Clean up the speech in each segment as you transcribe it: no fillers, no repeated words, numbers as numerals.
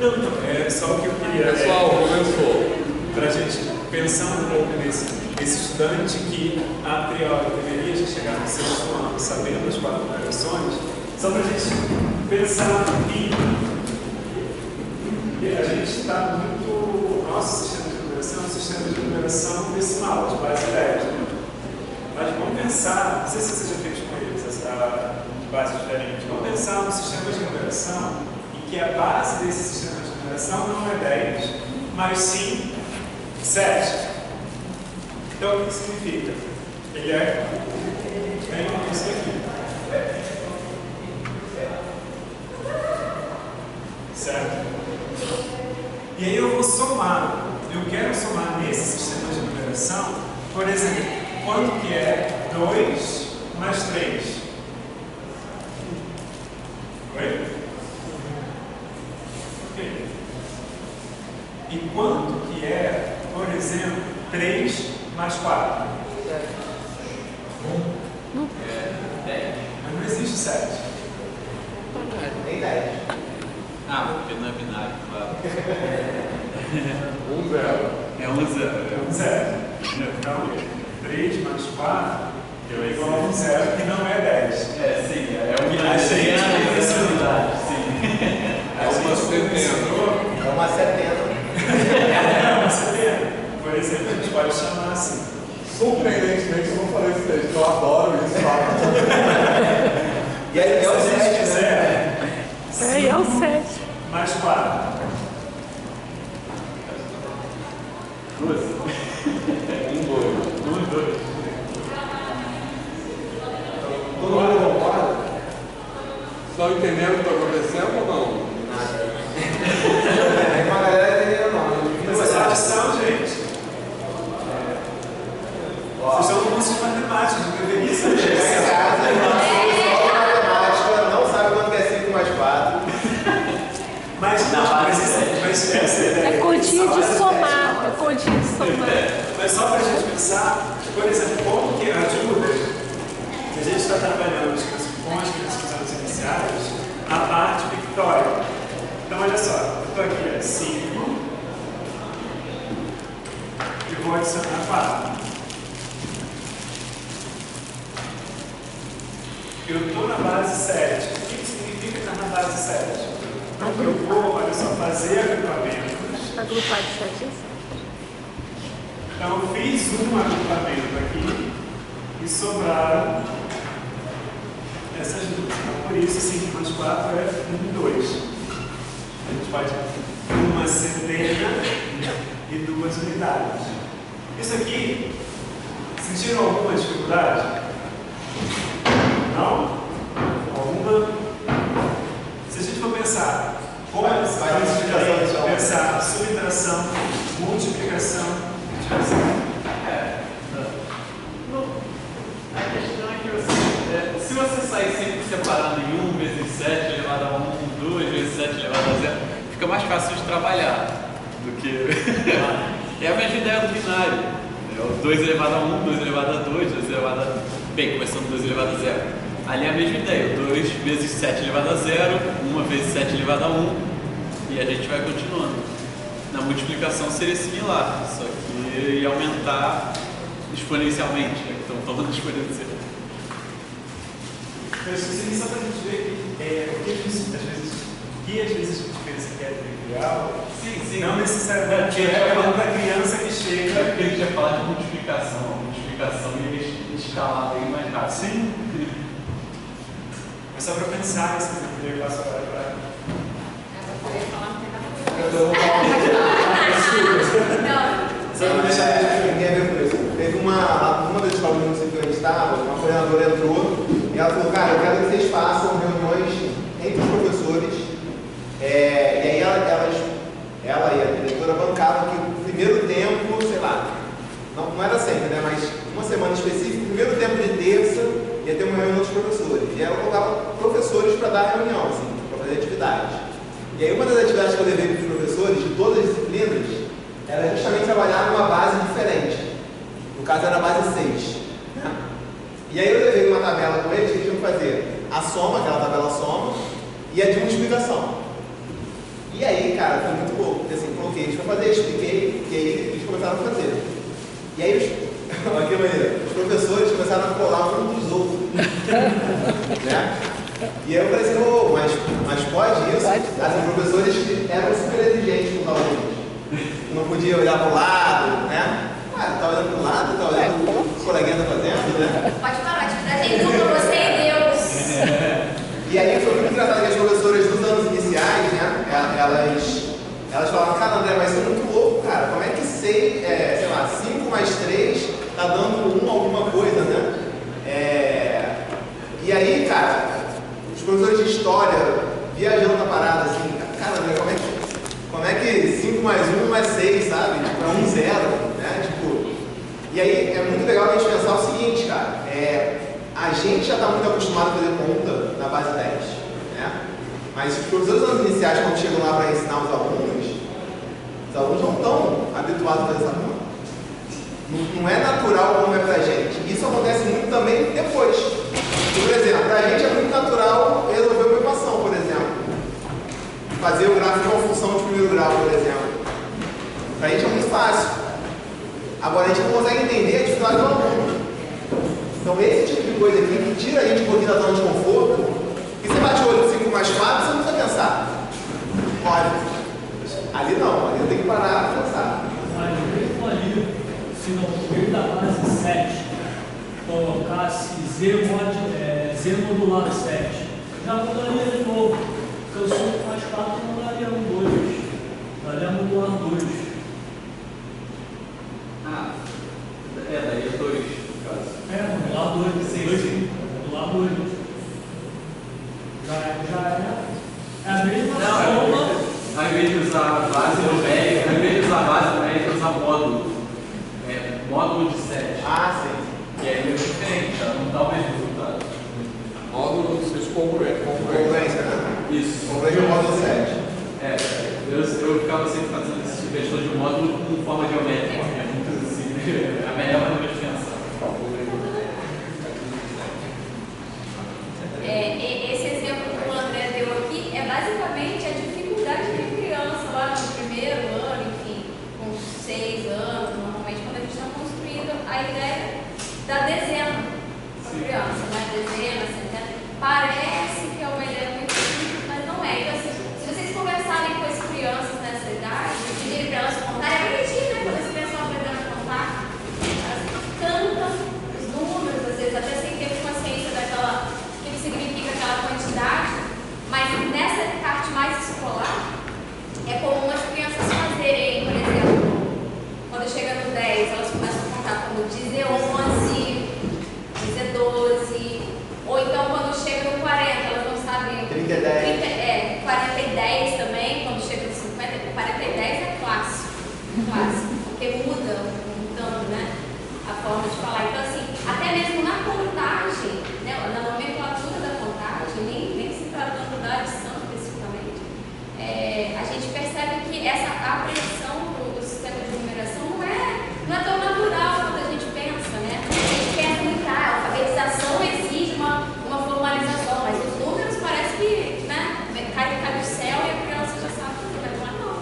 Não, é só o que eu queria. Pessoal, começou. Para a gente pensar um pouco nesse estudante que, a priori, deveria já chegar no sexto ano sabendo as 4 operações, só para a gente pensar que a gente está muito. Nosso sistema de numeração é um sistema de numeração decimal, de base 10. Né? Mas vamos pensar, não sei se você já fez com eles essa base diferente, vamos pensar no sistema de numeração em que a base desse sistema de numeração não é 10, mas sim 7. Então, o que significa? Ele é isso aqui. Certo? E aí eu vou somar. Eu quero somar nesse sistema de numeração, por exemplo, quanto que é 2 mais 3? Oi? Ok. E quanto que é, por exemplo, 3 mais 4? 10. Mas não existe 7. Nem 10. Ah, porque não é binário, claro. 1, 0. É 1, 0. É um 0. Então, 3 mais 4 é igual a 1 0, que não é 10. É, sim, é o binário. Sim, É a unidade, sim. É uma 70. É uma 70. É uma 70. Por exemplo, a gente pode chamar assim. Surpreendentemente, eu não falei isso desde que eu adoro isso. E aí é o 7, né? É, é o 7. Mais 4. 2. 1, 2. 2. Todo mundo concorda? Estão entendendo o que está acontecendo ou não? Nada. Aí uma galera entendeu não. Mas é adição, gente. Vocês estão no curso de matemática, não deveria saber. Chega em casa e fala só matemática, não sabe quanto que é 5 mais 4. Mas não, mas essa é a ideia. É continha de somar. É continha de somar. Mas só para a gente pensar, por exemplo, como que ajuda a gente está trabalhando com as prescrições iniciais na parte pictórica. Então, olha só, eu estou aqui, 5 e vou adicionar 4. Eu estou na base 7. O que significa estar na base 7? Então, eu vou, olha só, fazer agrupamentos. Agrupar de 7 em 7. Então, eu fiz um agrupamento aqui e sobraram essas duas. Então, por isso, 5 mais 4 é 1, 2. A gente pode uma centena e 2 unidades. Isso aqui, sentiram alguma dificuldade? Não? Alguma? Se a gente for pensar, como é que pensar subtração, multiplicação e divisão? A questão é que se você sair sempre separando em 1 vezes 7 elevado a 1, 2 vezes 7 elevado a 0, fica mais fácil de trabalhar do que. É a mesma ideia do binário. É o 2 elevado a 1, 2 elevado a 2, 2 elevado a. Bem, começando 2 elevado a 0. Ali é a mesma ideia, 2 vezes 7 elevado a 0, 1 vezes 7 elevado a 1, e a gente vai continuando. Na multiplicação seria similar, só que ia aumentar exponencialmente, então falando exponencial. Eu esqueci só para a gente ver que o que às vezes a gente pensa que é trivial, Sim. não necessariamente é para a criança que chega. É porque a gente ia falar de multiplicação, a multiplicação ia escalar bem mais rápido. Sim. Mas só para pensar nesse exemplo, eu passo agora para. Só para deixar ninguém a ver com isso. Teve uma das escolas do município que a gente estava, uma coordenadora entrou e ela falou, cara, eu quero que vocês façam reuniões entre os professores. E aí ela e a diretora bancavam que o primeiro tempo, sei lá, não era sempre, né? Mas uma semana específica, o primeiro tempo de terça ia ter uma reunião dos professores. E ela colocava professores para dar reunião, assim, para fazer atividades. E aí uma das atividades que eu levei para os professores, de todas as disciplinas, era justamente trabalhar numa base diferente. No caso era a base 6. Né? E aí eu levei uma tabela com eles que eles iam fazer a soma, aquela tabela soma, e a de multiplicação. E aí, cara, foi muito louco, porque assim, coloquei, deixa eu fazer, expliquei, e aí eles começaram a fazer. E aí olha que maneiro, os professores começaram a colar um dos outros. Né? E aí eu falei assim, oh, mas pode isso? Assim, os professores eram super exigentes com os alunos. Não podia olhar para o lado, né? Ah, tá olhando para o lado, tá olhando o que o coleguinha tá fazendo, né? Pode parar, atividade em dupla, você e Deus. E aí foi muito engraçado que as professoras dos anos iniciais, né? Elas falavam, cara, André, mas isso é muito louco, cara. Como é que sei lá, 5 mais 3 tá dando 1 alguma coisa, né? E aí, cara, os professores de história viajando na parada assim, cara, André, como é que 5 mais 1 não é 6, sabe? Tipo, é 1, 0, né? Tipo, e aí é muito legal a gente pensar o seguinte, cara, a gente já está muito acostumado a fazer conta na base 10, né? Mas os professores dos anos iniciais, quando chegam lá para ensinar os alunos não estão habituados a fazer essa conta. Não é natural como é pra gente. Isso acontece muito também depois. Por exemplo, pra gente é muito natural resolver uma equação, por exemplo. Fazer o gráfico de uma função de primeiro grau, por exemplo. Pra gente é muito fácil. Agora a gente não consegue entender a dificuldade do aluno. Então esse tipo de coisa aqui que tira a gente um pouquinho da zona de conforto, e você bate o olho no 5 mais 4, você não precisa pensar. Olha, ali não, ali eu tenho que parar e pensar. Mas mesmo ali, se no meio da base 7 colocasse Z modular 7, já mudaria de novo. Porque o 5 mais 4 não daria 2, daria modular 2. Daí 2, no caso. Modular 2, sim. Modular 2. Já é a mesma forma. Ao invés de usar a base numérica, ao invés de usar a base numérica, usar módulo. Módulo de 7. Ah, sim. E aí é diferente, já não dá o mesmo resultado. Módulo de congruência. Congruência, né? Isso. Congruência é o módulo 7. Eu ficava sempre fazendo essa sugestão de módulo com forma geométrica. É muito assim, a melhor maneira de pensar. Esse exemplo que o André deu aqui é basicamente a dificuldade de criança lá no primeiro ano, enfim, com 6 anos, normalmente quando a gente está construindo a ideia da dezena para a criança, né? Dezena, centena. Parece que é uma ideia muito simples, mas não é. Então, assim, se vocês conversarem com as crianças nessa idade, pedirem para elas contarem, é bonitinho, né? Quando as crianças estão aprendendo a contar, elas cantam os números, às vezes até sem ter consciência daquela, o que significa aquela quantidade, mas nessa parte mais escolar, é comum as crianças fazerem, por exemplo, quando chega no 10, elas começam a contar como dizer 11, dizer 12, ou então quando chega no 40, elas não sabem. 30 e 10. 40 e 10 também, quando chega no 50, 40 e 10 é clássico, porque muda mudando, né, a forma de falar. Então, assim, até mesmo na contagem, né, na nomenclatura da contagem, nem se tratando da adição especificamente, a gente percebe que essa apreensão do sistema de numeração não é tão natural quanto a gente pensa, né? A gente pensa muito, a alfabetização exige uma formalização, mas os números parece que, né, cai do céu e a criança já sabe tudo, mas não.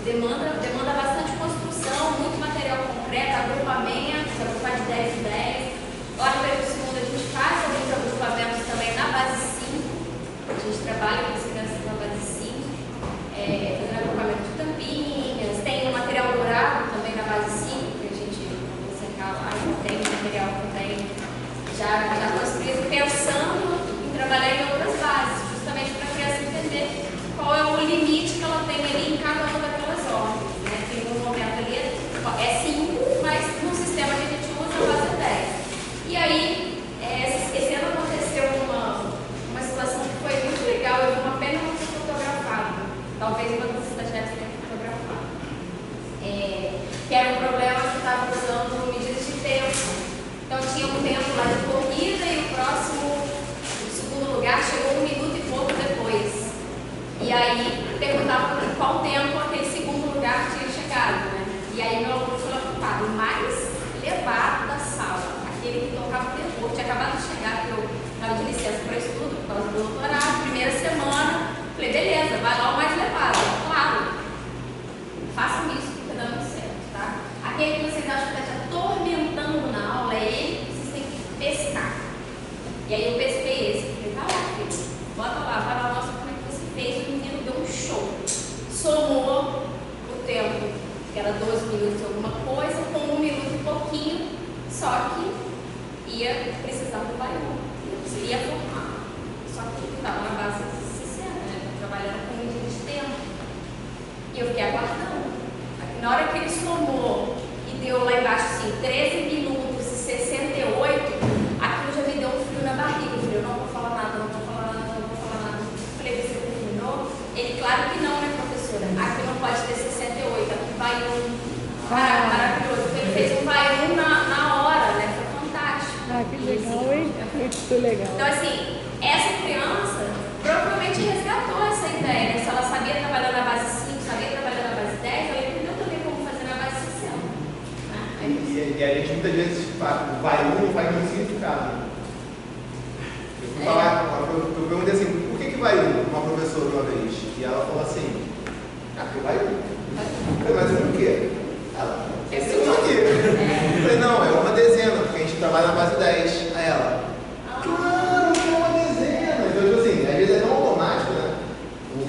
Demanda bastante construção, muito material concreto, agrupamento, agrupar de 10 em 10. Lá no período segundo a gente faz alguns agrupamentos também na base 5. A gente trabalha com as crianças na base 5, fazendo agrupamento de tampinhas. Tem o material dourado também na base 5, que a gente vai secar lá, tem material também já construído, pensando em trabalhar em outras bases, justamente para a criança entender qual é o limite que ela tem ali em cada uma daquelas ordens, né? Tem um momento ali, é 5, mas no sistema que a gente usa a base 10. E aí, esse ano aconteceu uma situação que foi muito legal, eu vi uma pena não ter fotografado, talvez uma das estagiárias tenha fotografado, que era um problema que estava usando medidas de tempo. Então tinha um tempo lá de corrida e o segundo lugar chegou 1 minuto e pouco depois. E aí perguntava qual tempo aquele segundo lugar tinha chegado, né? E aí meu aluno foi ocupado, o mais levado da sala, aquele que tocava o terror, tinha acabado de chegar, porque eu estava de licença para estudo, por causa do doutorado, primeira semana, falei, beleza, vai lá o mais levado. ia precisar do vai 1, ia formar. Só que estava na base 60, né? Trabalhando com medida de tempo. E eu fiquei aguardando. Na hora que ele somou e deu lá embaixo assim, 13 minutos e 68, aquilo já me deu um frio na barriga. Eu falei, eu não vou falar nada, não vou falar nada, não vou falar nada. Eu falei, você terminou? Ele, claro que não, né, professora? Aqui não pode ter 68, aqui vai 1. Maravilhoso. Ele fez um vai 1 na hora, né? Foi fantástico. Ah, que legal, hein? Muito legal. Então, assim, essa criança provavelmente resgatou essa ideia, né? Se ela sabia trabalhar na base 5, sabia trabalhar na base 10, ela entendeu também como fazer na base 60. Né? E a gente muitas vezes fala, vai 1 não faz nenhum significado. Eu fui falar, eu perguntei assim, por que vai 1? Uma professora uma vez. E ela falou assim, porque vai 1. Eu falei, mas 1 o quê? Ela, esse 1 aqui. Eu falei, não, é uma dezena, porque a gente trabalha na base 10. Aí ela, claro, é uma dezena. Então, tipo assim, às vezes é tão automático, né?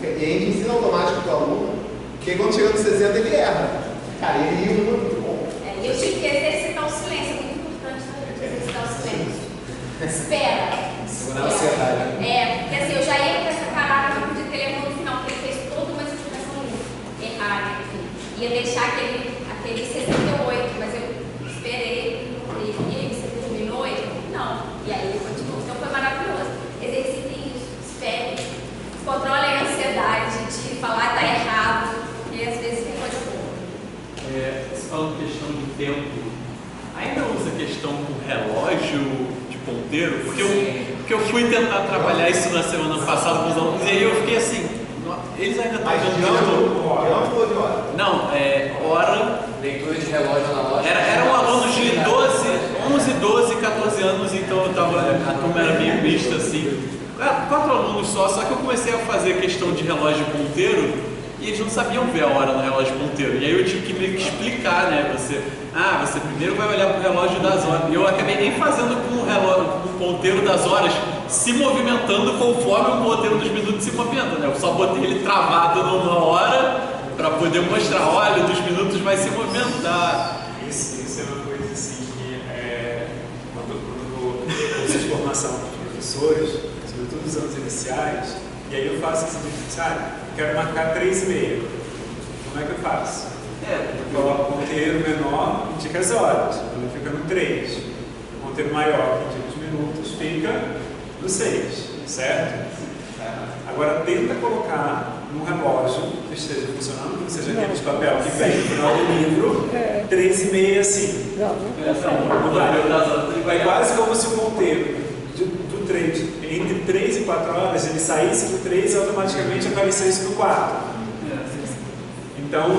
E a gente ensina automático para o aluno, que quando chega no 60 ele erra. Cara, ele ri muito bom. E eu tive que exercitar o silêncio, é muito importante exercitar o silêncio. Espera. Na ansiedade. Porque assim, eu já ia com essa parada, não podia ter ele no final, porque ele fez toda uma explicação errada, enfim. Ia deixar aquele 68, mas eu esperei, e aí você terminou, ele não. E aí ele continuou. Então foi maravilhoso. Exercitem isso, esperem, controlem a ansiedade de falar tá errado, e às vezes tem coisa boa. Você falou questão de tempo, ainda usa questão com relógio de ponteiro? Porque eu fui tentar trabalhar isso na semana passada com os alunos e aí eu fiquei assim, eles ainda estão de ano ou de hora? Não, hora. Leitura de relógio analógico. Eram alunos de 11, 12, 14 anos, então a turma era meio mista assim. 4 alunos só que eu comecei a fazer questão de relógio ponteiro e eles não sabiam ver a hora no relógio ponteiro. E aí eu tive que meio que explicar, né? Você primeiro vai olhar para o relógio das horas. E eu acabei nem fazendo com o ponteiro das horas se movimentando conforme o ponteiro dos minutos se movimenta, né? Eu só botei ele travado numa hora para poder mostrar, olha, dos minutos vai se movimentar. Isso é uma coisa assim que quando eu fiz formação de professores, sobretudo nos anos iniciais, e aí eu faço esse sabe? Quero marcar 3,5. Como é que eu faço? Eu coloco o ponteiro menor, indica as horas, então fica no 3. O ponteiro maior, que indica os minutos, fica no 6, certo? Agora tenta colocar num relógio que esteja funcionando, que não seja aquele de papel que vem no final do livro, 3,5 assim. Vai quase como se o ponteiro do 3, entre 3 e 4 horas, ele saísse do 3 e automaticamente aparecesse no 4. Então,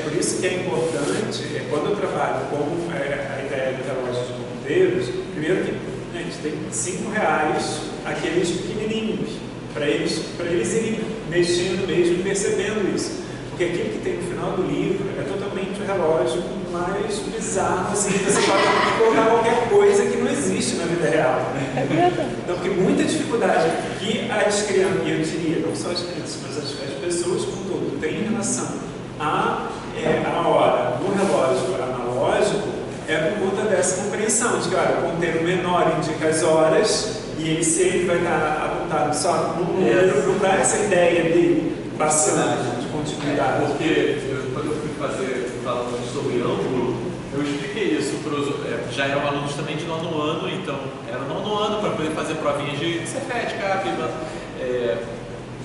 por isso que é importante, quando eu trabalho com a ideia do relógio de ponteiros, primeiro que a gente tem R$5 aqueles pequenininhos, para eles irem mexendo mesmo e percebendo isso. Porque aquilo que tem no final do livro é totalmente o relógio mais bizarro, assim, que você pode colocar qualquer coisa que não existe na vida real. Então, porque muita dificuldade que as crianças, e eu diria, não só as crianças, mas as pessoas como todo, têm em relação a hora no relógio analógico é por conta dessa compreensão de que, olha, o ponteiro menor indica as horas e ele sempre vai estar apontado só no número, não dá essa ideia de passando de continuidade. Porque quando eu fui falando sobre ângulo, eu expliquei isso para os. Já eram alunos também de 9º ano, então era 9º ano para poder fazer provinhas de Cefet, CAP,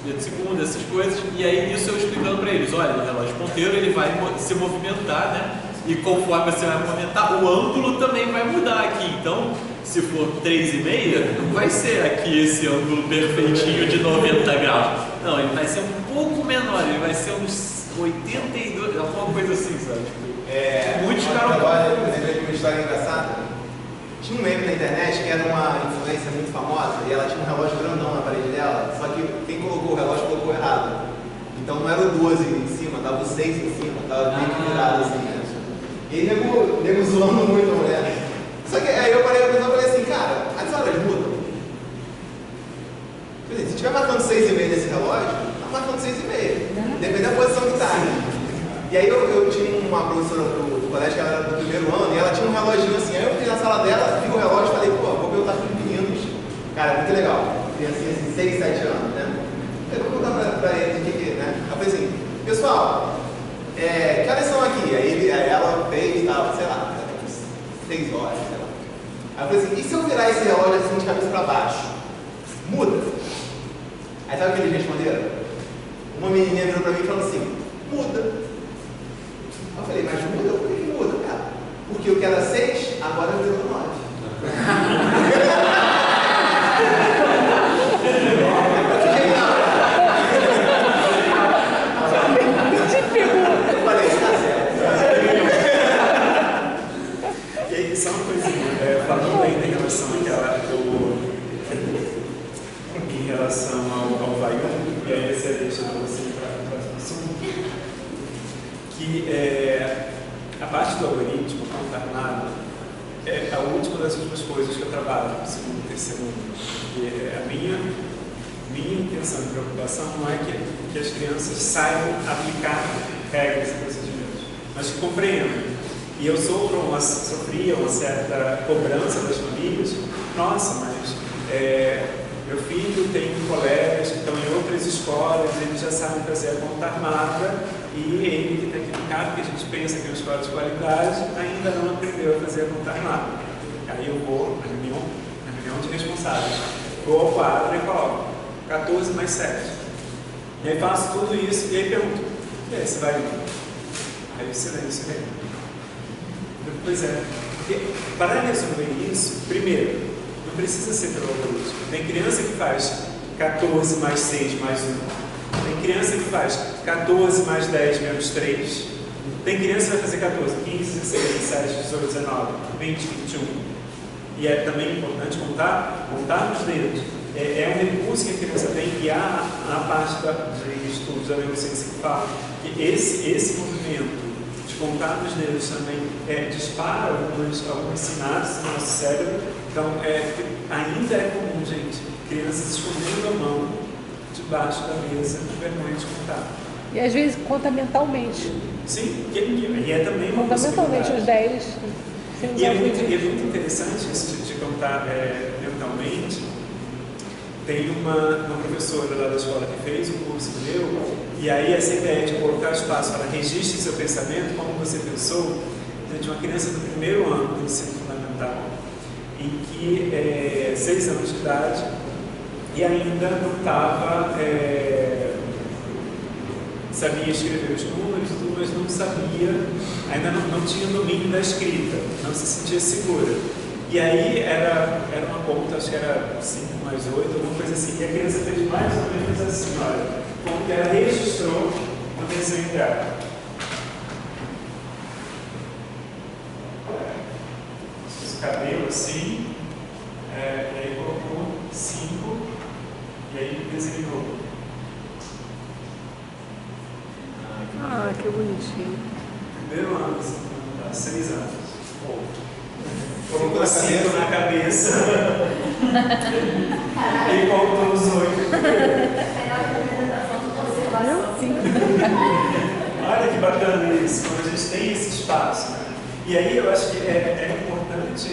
de segunda, essas coisas, e aí isso eu explicando para eles, olha, no relógio ponteiro ele vai se movimentar, né? E conforme você vai movimentar, o ângulo também vai mudar aqui. Então, se for 3,5, não vai ser aqui esse ângulo perfeitinho de 90 graus. Não, ele vai ser um pouco menor, ele vai ser uns 82, alguma coisa assim, sabe? Muitos caras. Agora, eu lembrei de uma história engraçada. Tinha um meme na internet que era uma influência muito famosa e ela tinha um relógio grandão na parede dela, só que quem colocou o relógio colocou errado. Então não era o 12 em cima, estava o 6 em cima, estava bem que virado assim, né? E aí nego zoando muito a mulher. Só que aí eu parei a pensar e falei assim, cara, as horas mudam. Se estiver marcando 6,5 nesse relógio, está marcando 6,5. Depende da posição que está. E aí eu tinha uma professora do colégio que ela era do primeiro ano e ela tinha um reloginho assim. Aí eu fui na sala dela, vi o relógio e falei, pô, vou perguntar para os meninos. Cara, muito legal. Criancinha assim, 6, 7 anos, né? Eu vou contar pra eles o que, né? Eu falei assim, pessoal, que horas são aqui? Aí ela fez, tava, sei lá, 6 horas, sei lá. Aí eu falei assim, e se eu virar esse relógio assim de cabeça pra baixo? Muda. Aí sabe o que eles responderam? Uma menininha virou pra mim e falou assim, muda. Eu falei, mas muda? Por que muda, cara? Porque o que era 6, agora virou 9. Eu falei, tá certo. E aí, só uma coisinha, falando ainda em relação àquela em relação ao Vaiun, e aí esse deixa você para o próximo assunto, que a parte do algoritmo, não contar nada, é a última das últimas coisas que eu trabalho no segundo e terceiro ano. Porque a minha intenção e preocupação não é que as crianças saibam aplicar regras e procedimentos, mas que compreendam. E eu sofria uma certa cobrança das famílias. Nossa, mas meu filho tem colegas que estão em outras escolas, eles já sabem fazer a conta armada e ele que tem que ficar, porque a gente pensa que é uma escola de qualidade, ainda não aprendeu a fazer a conta armada. Aí eu vou na reunião de responsáveis, vou ao quadro e coloco 14 mais 7. E aí faço tudo isso e aí pergunto, e aí, você vai? Aí o silêncio vem. Pois é, para resolver isso, primeiro, não precisa ser pelo algoritmo. Tem criança que faz 14 mais 6 mais 1. Tem criança que faz 14 mais 10 menos 3. Tem criança que vai fazer 14, 15, 16, 17, 18, 19, 20, 21. E é também importante contar nos dedos. É um recurso que a criança tem e há a parte de estudos da neurociência que fala que esse movimento de contar nos dedos também dispara algumas sinapses no nosso cérebro. Então, ainda é comum, gente, crianças escondendo a mão debaixo da mesa com vergonha de contar. E às vezes conta mentalmente. Sim, e é também uma conta mentalmente os 10. E é muito interessante isso de contar mentalmente. Tem uma professora lá da escola que fez um curso meu, e aí essa ideia de colocar espaço para registre seu pensamento, como você pensou, de uma criança do primeiro ano do ensino fundamental, em que 6 anos de idade, e ainda não estava, sabia escrever os números, tudo, mas não sabia, ainda não tinha domínio da escrita, não se sentia segura. E aí era uma conta, acho que era 5 mais 8, alguma coisa assim, e a criança fez mais ou menos assim, olha, como que ela registrou o desenho dela. Os cabelos assim, e aí colocou 5, e aí desenhou. Ah, que bonitinho. Primeiro ano, assim, 6 anos. Colocou 5 na cabeça e contou os 8. Olha que bacana isso, quando a gente tem esse espaço. Né? E aí eu acho que é importante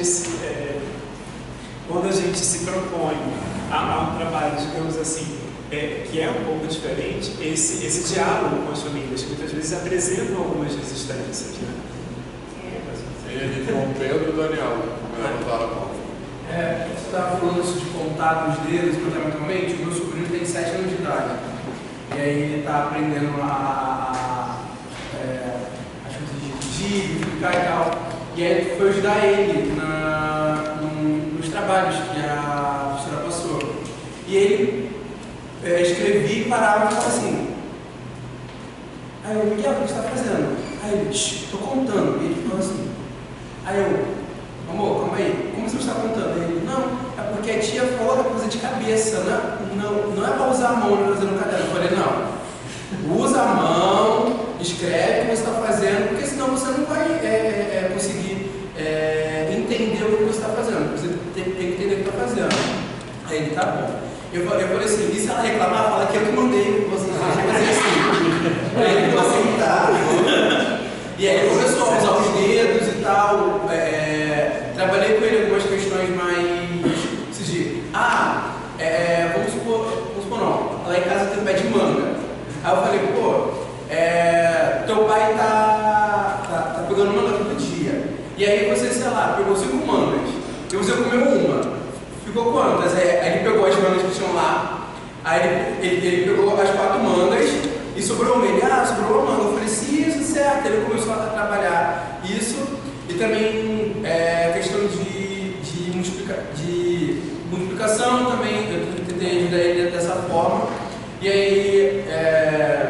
quando a gente se propõe a um trabalho, digamos assim, que é um pouco diferente, esse diálogo com as famílias, que muitas vezes apresentam algumas resistências. Né? João Pedro e Daniel, levantaram a mão. Você estava falando isso de contar os dedos fundamentalmente. O meu sobrinho tem 7 anos de idade. E aí ele está aprendendo as coisas de dividir, multiplicar e tal. E aí foi ajudar ele nos trabalhos que a professora passou. E ele escrevia e parava e falava assim. Aí eu, Miguel, o que você está fazendo? Aí ele, estou contando. E ele falou assim. Aí eu, amor, calma aí, como você está contando? Ele, não, é porque a tia falou da coisa de cabeça, não é para usar a mão para fazer no caderno. Eu falei, não, usa a mão, escreve o que você está fazendo, porque senão você não vai conseguir entender o que você está fazendo, você tem que entender o que está fazendo. Aí ele, tá bom. Eu falei assim, e se ela reclamar, fala que eu que mandei você fazer assim. Aí ele falou assim, tá. E aí ele começou a usar os dedos e tal. Trabalhei com ele algumas questões mais. Vamos supor não. Lá em casa tem um pé de manga. Aí eu falei, teu pai tá pegando manga todo dia. E aí você, sei lá, pegou 5 mangas. E você comeu uma. Ficou quantas? Aí ele pegou as mangas que tinham lá. Aí ele pegou as 4 mangas e sobrou uma. Ele, sobrou uma manga. Eu falei, sim, isso é certo. Ele começou a trabalhar isso. E também questão de multiplicação também. Eu tentei ajudar ele dessa forma. E aí,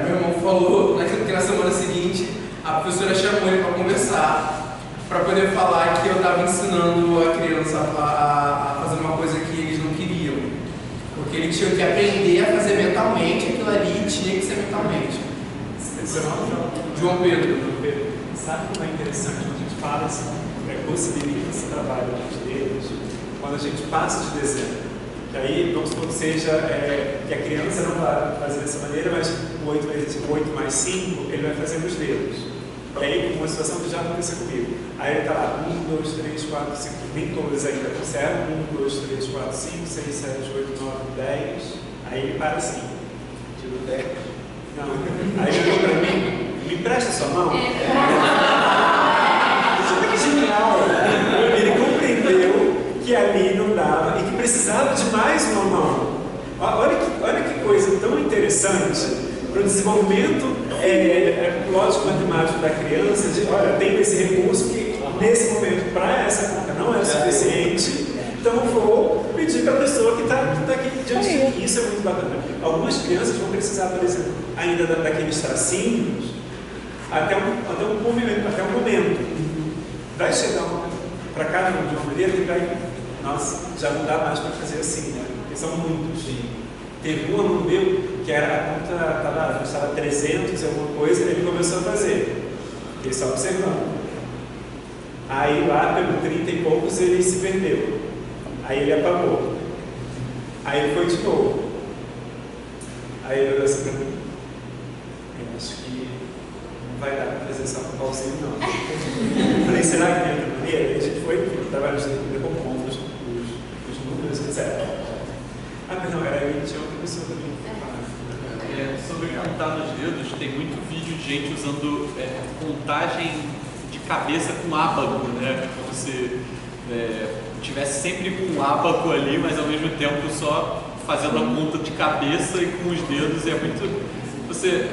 meu irmão falou que na semana seguinte a professora chamou ele para conversar, para poder falar que eu estava ensinando a criança a fazer uma coisa que eles não queriam. Porque eles tinham que aprender a fazer mentalmente aquilo ali, tinha que ser mentalmente. Seu nome, João Pedro. Sabe como é interessante quando a gente fala assim, possibilita esse trabalho dos dedos, quando a gente passa de desenho? Que aí, vamos supor que seja que a criança não vai fazer dessa maneira, mas o 8 mais 5, ele vai fazer nos dedos. E aí, uma situação que já aconteceu comigo. Aí ele está lá, 1, 2, 3, 4, 5, nem todos ainda conservam, 1, 2, 3, 4, 5, 6, 7, 8, 9, 10. Aí ele para assim. Tiro 10. Não. Aí ele olhou para mim, me empresta sua mão. Isso é genial. Ele compreendeu que ali não dava e que precisava de mais uma mão. Olha que coisa tão interessante para o desenvolvimento lógico-matemático da criança, de, olha, tem esse recurso que nesse momento para essa conta não é suficiente, então vou pedir para a pessoa que está aqui diante de mim. Isso é muito bacana. Algumas crianças vão precisar, por exemplo, ainda daqueles tracinhos até um movimento, até um momento. Vai chegar para cada um de uma maneira que vai, nossa, já não dá mais para fazer assim, né? Porque são muitos. Teve um aluno meu que era a conta, estava 300 e alguma coisa, ele começou a fazer. Ele só observando. Aí lá, pelo 30 e poucos, ele se perdeu. Aí ele apagou. Aí ele foi de novo. Aí ele olhou assim para mim. Eu acho que não vai dar para fazer só com o pauzinho, não. Eu falei, será que tem outra maneira? Aí a gente foi trabalhar com pontos, os números, etc. Perdão, era eu e tinha outra pessoa também. Sobre contar nos dedos, tem muito vídeo de gente usando contagem de cabeça com ábaco, né? Como se tivesse sempre com um ábaco ali, mas ao mesmo tempo só fazendo a conta de cabeça e com os dedos. É muito.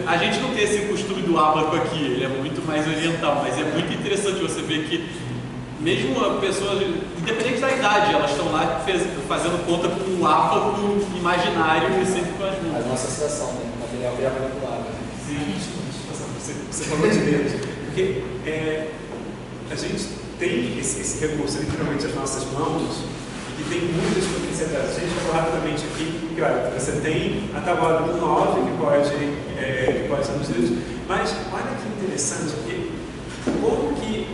A gente não tem esse costume do ábaco aqui, ele é muito mais oriental, mas é muito interessante você ver que mesmo pessoas, independente da idade, elas estão lá fazendo conta com um ábaco imaginário e sempre com as mãos. A nossa situação, né? O material que é manipulado. Sim, você falou de Deus. Porque a gente tem esse recurso, literalmente, as nossas mãos, e que tem muitas potencialidades. A gente falou rapidamente aqui, claro, você tem a tabuada do 9, que pode ser nos dedos, mas olha que interessante, porque como que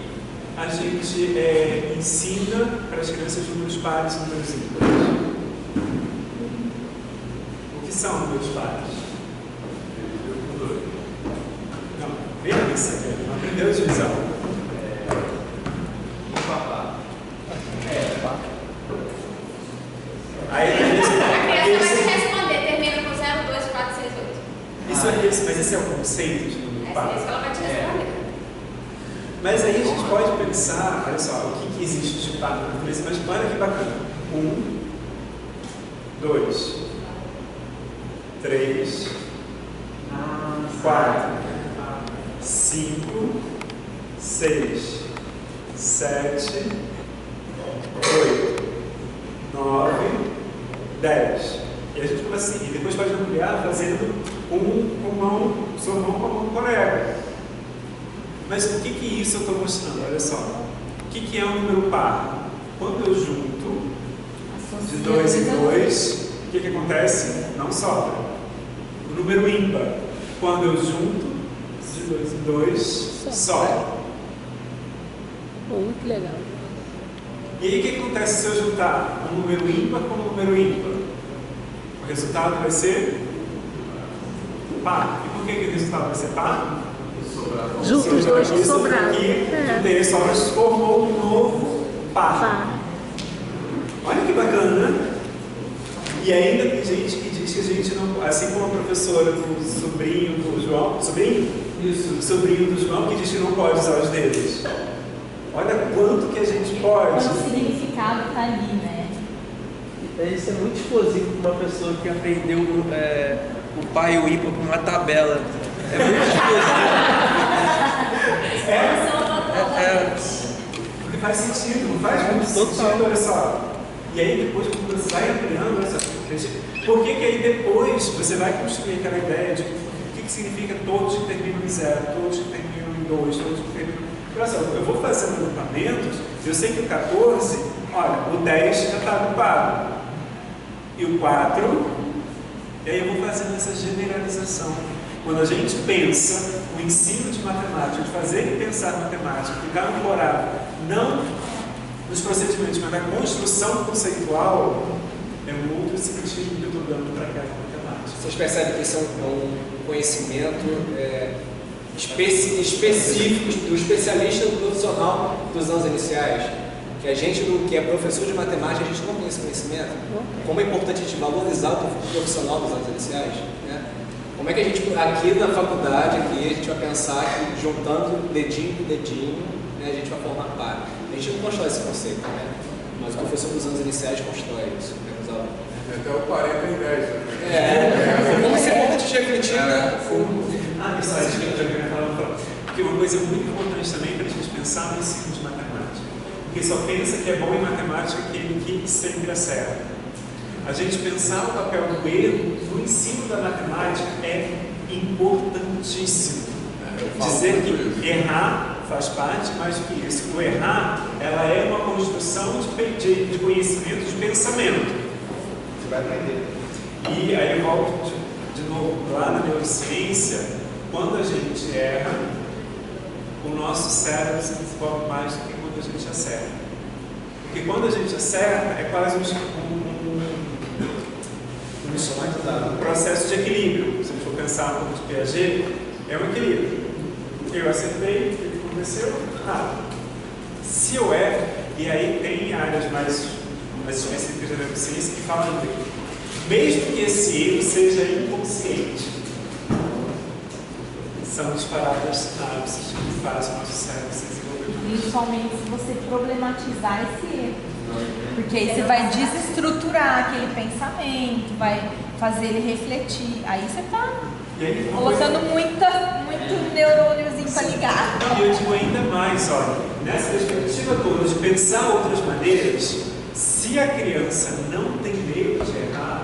a gente ensina para as crianças números pares e números ímpares. O que são números pares? Não, pensa, não aprendeu a utilizar. Aí, a criança vai te responder, termina com 0, 2, 4, 6, 8. Mas esse é o conceito de número par. É isso que ela vai te responder. Mas aí a gente pode pensar, olha só, o que existe de par na natureza, mas olha que bacana. 1, 2, 3, 4, 5, 6, 7, 8, 9, 10. E a gente começa assim, e depois pode ampliar fazendo sua mão com a mão do colega. Mas o que isso eu estou mostrando? Olha só. O que é um número par? Quando eu junto de 2 em 2, o que acontece? Não sobra. O número ímpar, quando eu junto de 2 em 2, sobra. Muito legal. E aí o que acontece se eu juntar um número ímpar com um número ímpar? O resultado vai ser par. E por que o resultado vai ser par? Juntos os dois que sobraram. Aqui, o interesse só formou um novo par. Tá. Olha que bacana, né? E ainda tem gente que diz que a gente não, assim como a professora do sobrinho do João, sobrinho? Isso, sobrinho do João, que diz que não pode usar os dedos. Olha quanto que a gente pode. Quanto significado está ali, né? Isso é muito explosivo para uma pessoa que aprendeu o pai e o ímpar com uma tabela. É muito explosivo. Porque faz sentido, não faz muito sentido, olha só. E aí depois, quando você vai ampliando, olha só, por que aí depois você vai construir aquela ideia de o que significa todos que terminam em 0, todos que terminam em 2, todos que terminam... Olha só, eu vou fazendo agrupamentos, eu sei que o 14, olha, o 10 já está agrupado. E o 4, e aí eu vou fazendo essa generalização. Quando a gente pensa o ensino de matemática, de fazer ele pensar matemática, ficar ancorado, não nos procedimentos, mas na construção conceitual, é um outro sentido que eu estou dando para aquela matemática. Vocês percebem que isso é um conhecimento específico do especialista, do profissional dos anos iniciais? Que a gente, que é professor de matemática, a gente não tem esse conhecimento. Como é importante a gente valorizar o profissional dos anos iniciais, né? Como é que a gente, aqui na faculdade, aqui, a gente vai pensar que juntando dedinho com dedinho, né, a gente vai formar par. A gente não constrói esse conceito, né? Mas o professor dos anos iniciais constrói isso, né, os alunos. Até o 40 em 10. Como isso é importante refletir, né? Isso aí que eu já falava. Porque uma coisa muito importante também para a gente pensar no ensino de matemática. Porque só pensa que é bom em matemática aquele que sempre acerta. A gente pensar o papel do erro no ensino da matemática é importantíssimo. Dizer que errar faz parte, mais do que isso. O errar, ela é uma construção de conhecimento, de pensamento. Você vai aprender. E aí eu volto de novo lá na neurociência, quando a gente erra, o nosso cérebro se desenvolve mais do que quando a gente acerta. Porque quando a gente acerta, é quase um processo de equilíbrio. Se a gente for pensar um pouco de Piaget, é um equilíbrio. Eu acertei, o que aconteceu? Se eu erro, e aí tem áreas mais específicas da neurociência que falam de mesmo que esse erro seja inconsciente, são disparadas sinapses que fazem o nosso cérebro se desenvolver. Principalmente se você problematizar esse erro. Porque aí você vai desestruturar aquele pensamento, vai fazer ele refletir. Aí você está colocando muito neurôniozinho para ligar. E eu digo ainda mais, olha, nessa perspectiva toda de pensar outras maneiras, se a criança não tem medo de errar,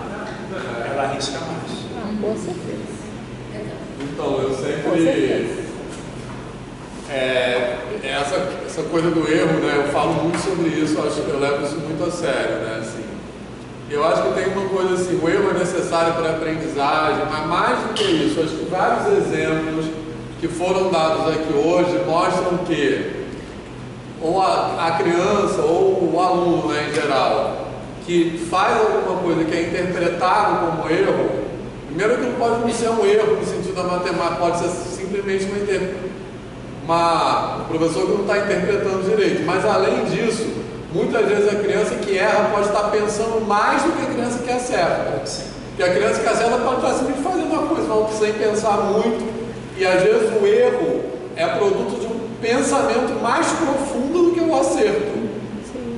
ela arrisca mais. Com certeza. Então, eu sempre... essa coisa do erro, né? Eu falo muito sobre isso, eu levo isso muito a sério, né? Assim, eu acho que tem uma coisa assim, o erro é necessário para a aprendizagem, mas mais do que isso, acho que vários exemplos que foram dados aqui hoje mostram que ou a criança ou o aluno, né, em geral, que faz alguma coisa que é interpretado como erro, primeiro que não pode não ser um erro no sentido da matemática, pode ser simplesmente um professor que não está interpretando direito, mas além disso, muitas vezes a criança que erra pode estar pensando mais do que a criança que acerta. Porque a criança que acerta pode estar simplesmente fazendo uma coisa, sem pensar muito, e às vezes o erro é produto de um pensamento mais profundo do que o acerto.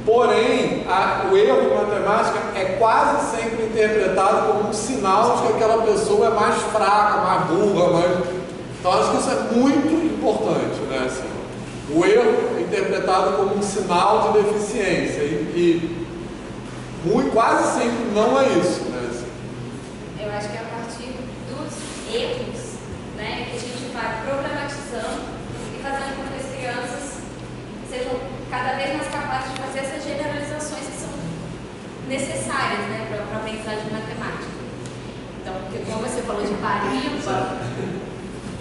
Porém, o erro em matemática é quase sempre interpretado como um sinal de que aquela pessoa é mais fraca, mais burra, Então acho que isso é muito importante, né? Assim, o erro é interpretado como um sinal de deficiência e quase sempre não é isso, né? Assim. Eu acho que é a partir dos erros, né, que a gente vai problematizando e fazendo com que as crianças sejam cada vez mais capazes de fazer essas generalizações que são necessárias, né, para a aprendizagem de matemática. Então, como você falou de par-ímpar,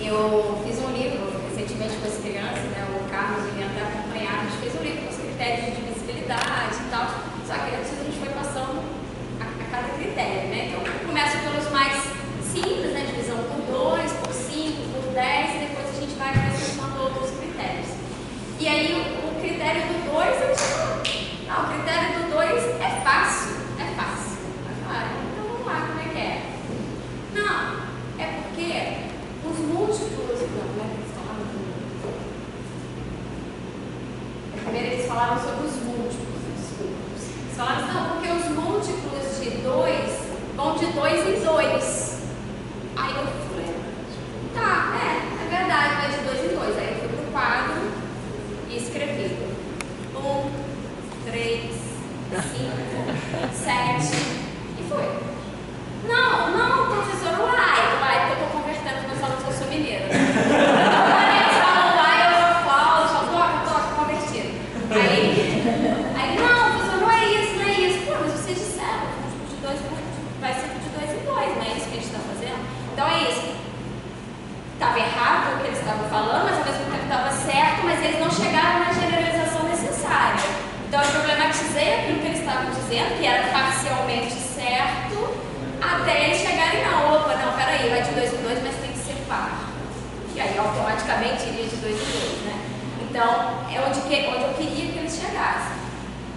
eu fiz um livro recentemente com as crianças, né, o Carlos e o até acompanhado, a gente fez um livro com os critérios de divisibilidade e tal, só que antes a gente foi passando a cada critério, né, então começa pelos mais simples, né, divisão por 2, por 5, por 10, e depois a gente vai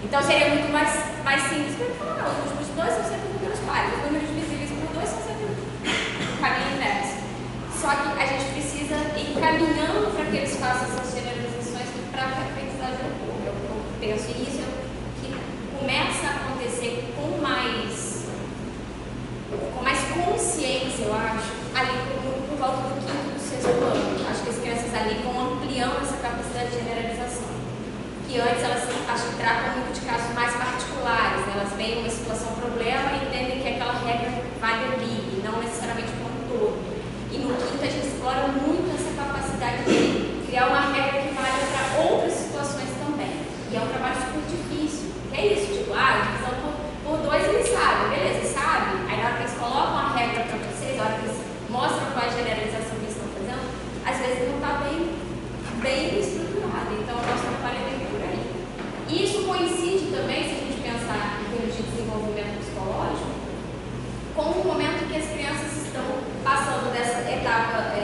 Então seria muito mais simples para ele falar, não, os múltiplos de 2 são sempre números pares, os números divisíveis por 2 são sempre o caminho inverso. Só que a gente precisa ir caminhando para que eles façam essas generalizações para a aprendizagem do povo. Eu penso isso que começa a acontecer com mais consciência, eu acho, ali por volta do 5º do 6º ano. Acho que as crianças ali vão ampliando essa capacidade de generalização. Que antes elas acho que tratam muito de casos mais particulares, né? Elas veem uma situação problema e entendem que aquela regra vale ali, não necessariamente como um todo. E no 5º a gente explora muito essa capacidade de criar uma regra que vale para outras situações também. E é um trabalho super difícil. Que é isso, tipo, divisão por 2 eles sabem, beleza, sabe? Aí na hora que eles colocam a regra para vocês, na hora que eles mostram qual é a generalização que eles estão fazendo, às vezes não está bem estruturado. Então o nosso trabalho é bem por aí. E isso coincide também, se a gente pensar em termos de desenvolvimento psicológico, com o momento que as crianças estão passando dessa etapa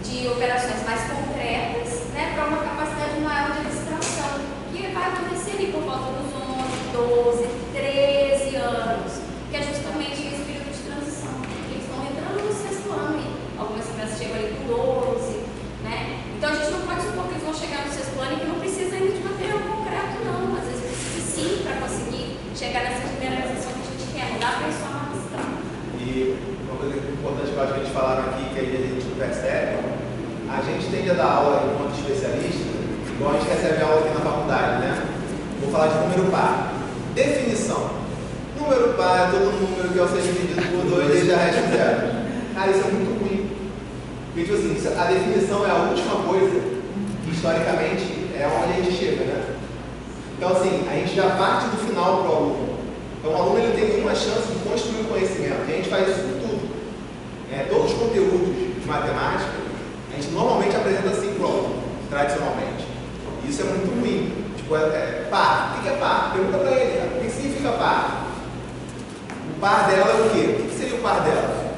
de operações mais concretas, né, para uma capacidade maior de abstração, que vai acontecer ali por volta dos 11, 12, 13 anos, que é justamente esse período de transição. Eles estão entrando no 6º ano e algumas crianças chegam ali com 12, né? Então a gente não pode supor que eles vão chegar no 6º ano e que não precisa ainda de material concreto, não. Às vezes precisa sim para conseguir chegar nessa generalização que a gente quer, não dá para isso uma abstração. E uma coisa importante que eu acho que a gente falaram aqui, que aí a gente não percebe, a gente tende a dar aula enquanto especialista, igual a gente recebe aula aqui na faculdade, né? Vou falar de número par. Definição. Número par é todo número que ao ser dividido por 2 desde a resta zero. Cara, isso é muito ruim. Porque, tipo assim, a definição é a última coisa que, historicamente, é onde a gente chega, né? Então, assim, a gente já parte do final para o aluno. Então, o aluno ele tem uma chance de construir o conhecimento. E a gente faz isso com tudo. Todos os conteúdos de matemática, a gente normalmente apresenta assim para o aluno, tradicionalmente. E isso é muito ruim. Tipo, par. O que é par? Pergunta para ele, cara. O que significa par? O par dela é o quê? O que seria o par dela?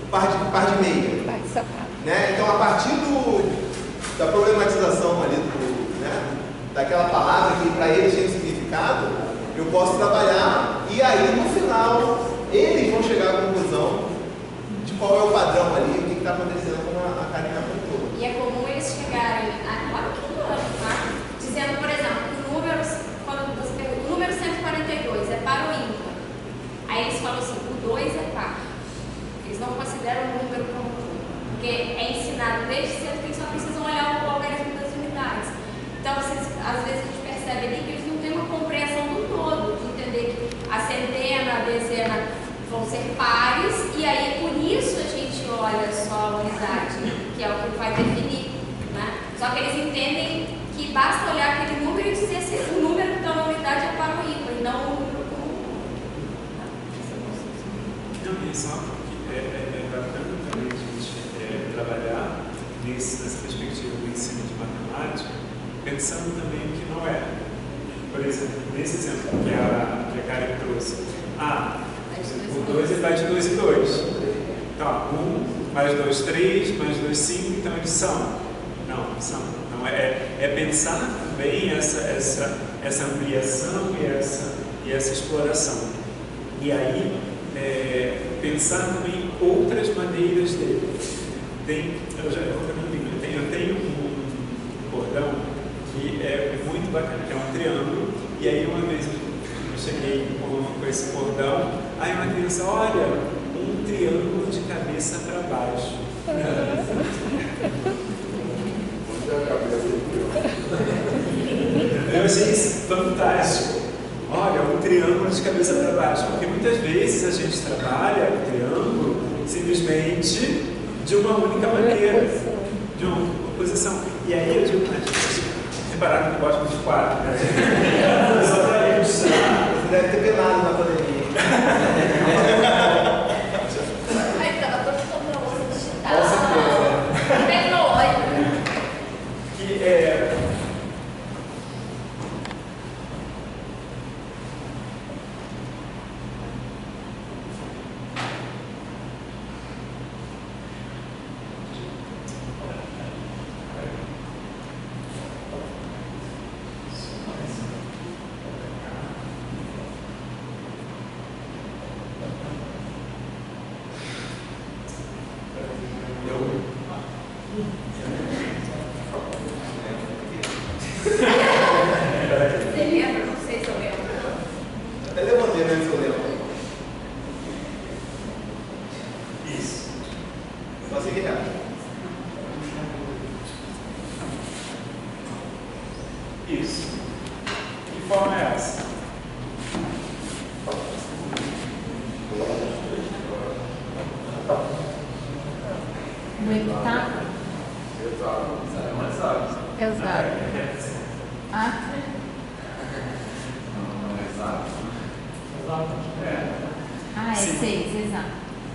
O par de meia. Par de sapato. Né? Então, a partir da problematização ali, daquela palavra que para eles tem um significado, eu posso trabalhar e aí, no final, eles vão chegar à conclusão de qual é o padrão ali, o que está acontecendo, como a Karina apontou. E é comum eles chegarem agora que ano, tá? Dizendo, por exemplo, quando você pergunta, o número 142 é par ou ímpar? Aí eles falam assim, o 2 é par. Eles não consideram o número como porque é ensinado desde cedo que eles só precisam olhar o algarismo das unidades. Então, às vezes a gente percebe ali que eles não têm uma compreensão do todo, de entender que a centena, a dezena vão ser pares, e aí por isso a gente olha só a unidade, que é o que vai definir, né? Só que eles entendem que basta olhar aquele número e dizer se o número que está na unidade é par ou ímpar, e não o número comum. Não, e só que é bacana também a gente trabalhar nessa perspectiva do ensino de matemática, pensando também o que não é. Por exemplo, nesse exemplo que a Karen trouxe, o 2 vai de 2 em 2. Então, 1 mais 2, 3, mais 2, 5, então eles são. Não são. Então, é pensar também essa ampliação e essa exploração. E aí, pensar também outras maneiras dele. Eu tenho um cordão que é muito bacana, que é um triângulo, e aí uma vez eu cheguei com esse cordão, aí uma criança, olha, um triângulo de cabeça para baixo. Eu achei isso fantástico. Olha, um triângulo de cabeça para baixo, porque muitas vezes a gente trabalha o triângulo simplesmente de uma única maneira, de uma posição. E aí eu digo, repararam que eu gosto de 4, né? Só para ilustrar. Você deve ter pelado na pandemia. Aí tava todo controle digital, tecnológico. Que é... Isso. Só seguir reto. Isso. Que forma é essa? No epitáfio? Exato. Ah, é Sim. 6, exato.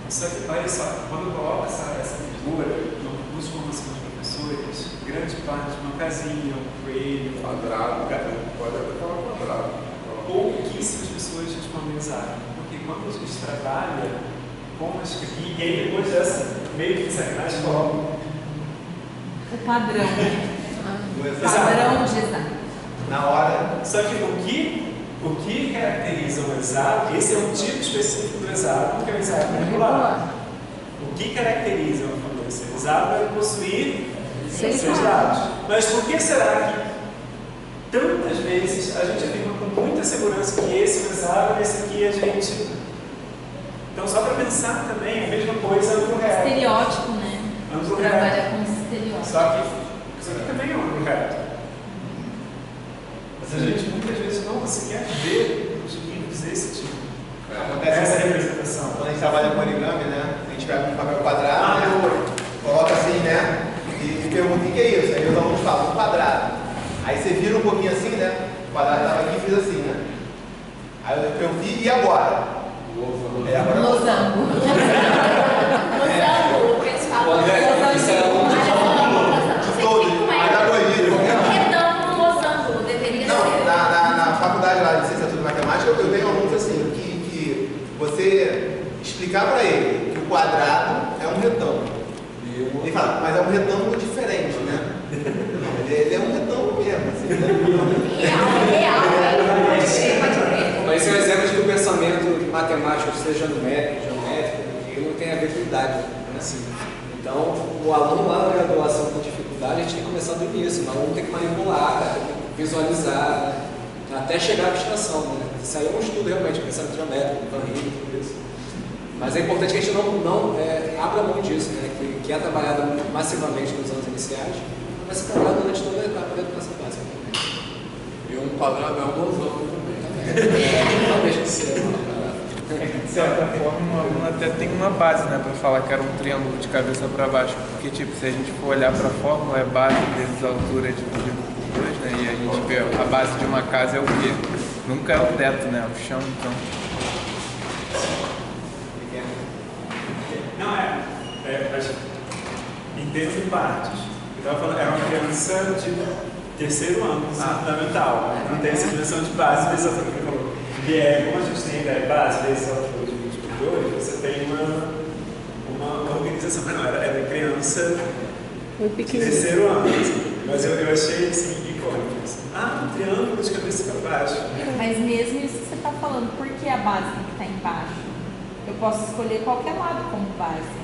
Só que, olha só, quando coloca essa figura no curso de formação de professores, grande parte de uma casinha, um coelho, Quadrado, pode até falar quadrado. pouquíssimas pessoas respondem exato. Porque quando a gente trabalha com as e aí depois dessa meio que sacanagem coloca O padrão. O exato. Padrão de exato. Na hora. Só que o que caracteriza o exato, esse é um tipo específico do exato, que é o exato regular. O que caracteriza o famoso ser exato é possuir seis dados. Mas por que será que tantas vezes a gente afirma com muita segurança que esse é o exato e esse aqui a gente. Então, só para pensar também, a mesma coisa no reto. Estereótipo, né? Ângulo Trabalha reto. com estereótipo. Só que isso aqui também é um ângulo reto. Mas a gente muitas vezes não sequer vê os livros desse tipo. Acontece Essa assim, representação. quando a gente trabalha com origami, né? A gente pega um papel quadrado, né? Coloca assim, né? E pergunta o que é isso. Aí os alunos falam, um quadrado. Aí você vira um pouquinho assim, né? O quadrado estava aqui e fiz assim, né? Aí eu pergunto, e agora? Agora Losango. Losango, eles falam. Isso era um de todos, aí dá corrigido. Retângulo, losango, deveria Não, ser. na faculdade lá de Licenciatura de Matemática, eu tenho alunos assim, que você explicar para ele que o quadrado é um retângulo. Ele fala, mas é um retângulo diferente, né? Não, ele é um retângulo mesmo, assim, né? Real, pode ver. Mas esse é um exemplo de que o pensamento matemático, seja numérico, geométrico, ele não tem a ver com idade. Né? Então, o aluno lá na graduação com dificuldade, a gente tem que começar do início. O aluno tem que manipular, tem que visualizar, até chegar à abstração. Né? Isso aí é um estudo realmente, pensamento geométrico, Van Riemann, tudo isso. Mas é importante que a gente não abra mão disso, né? que é trabalhado massivamente nos anos iniciais, vai ser trabalhado durante toda a etapa da educação básica. E um quadrado é um losango também. Não deixa de ser uma parada. De certa forma, o aluno até tem uma base, né, para falar que era um triângulo de cabeça para baixo, porque tipo, se a gente for olhar para a fórmula, é base vezes altura dividido por 2, né, e a gente vê a base de uma casa é o quê? Nunca é o teto, né, o chão, então. Não mas entendo em partes. Eu estava falando, era uma criança de terceiro ano, fundamental. Não tem essa dimensão de base, vezes altura que falou. E como a gente tem a ideia de base, vezes altura dividido por 2, você tem uma organização. Mas não, era criança de terceiro ano. Mas eu achei assim, icônico. Um triângulo de cabeça para baixo. Mas mesmo isso que você está falando, por que a base tem que estar embaixo? Eu posso escolher qualquer lado como base.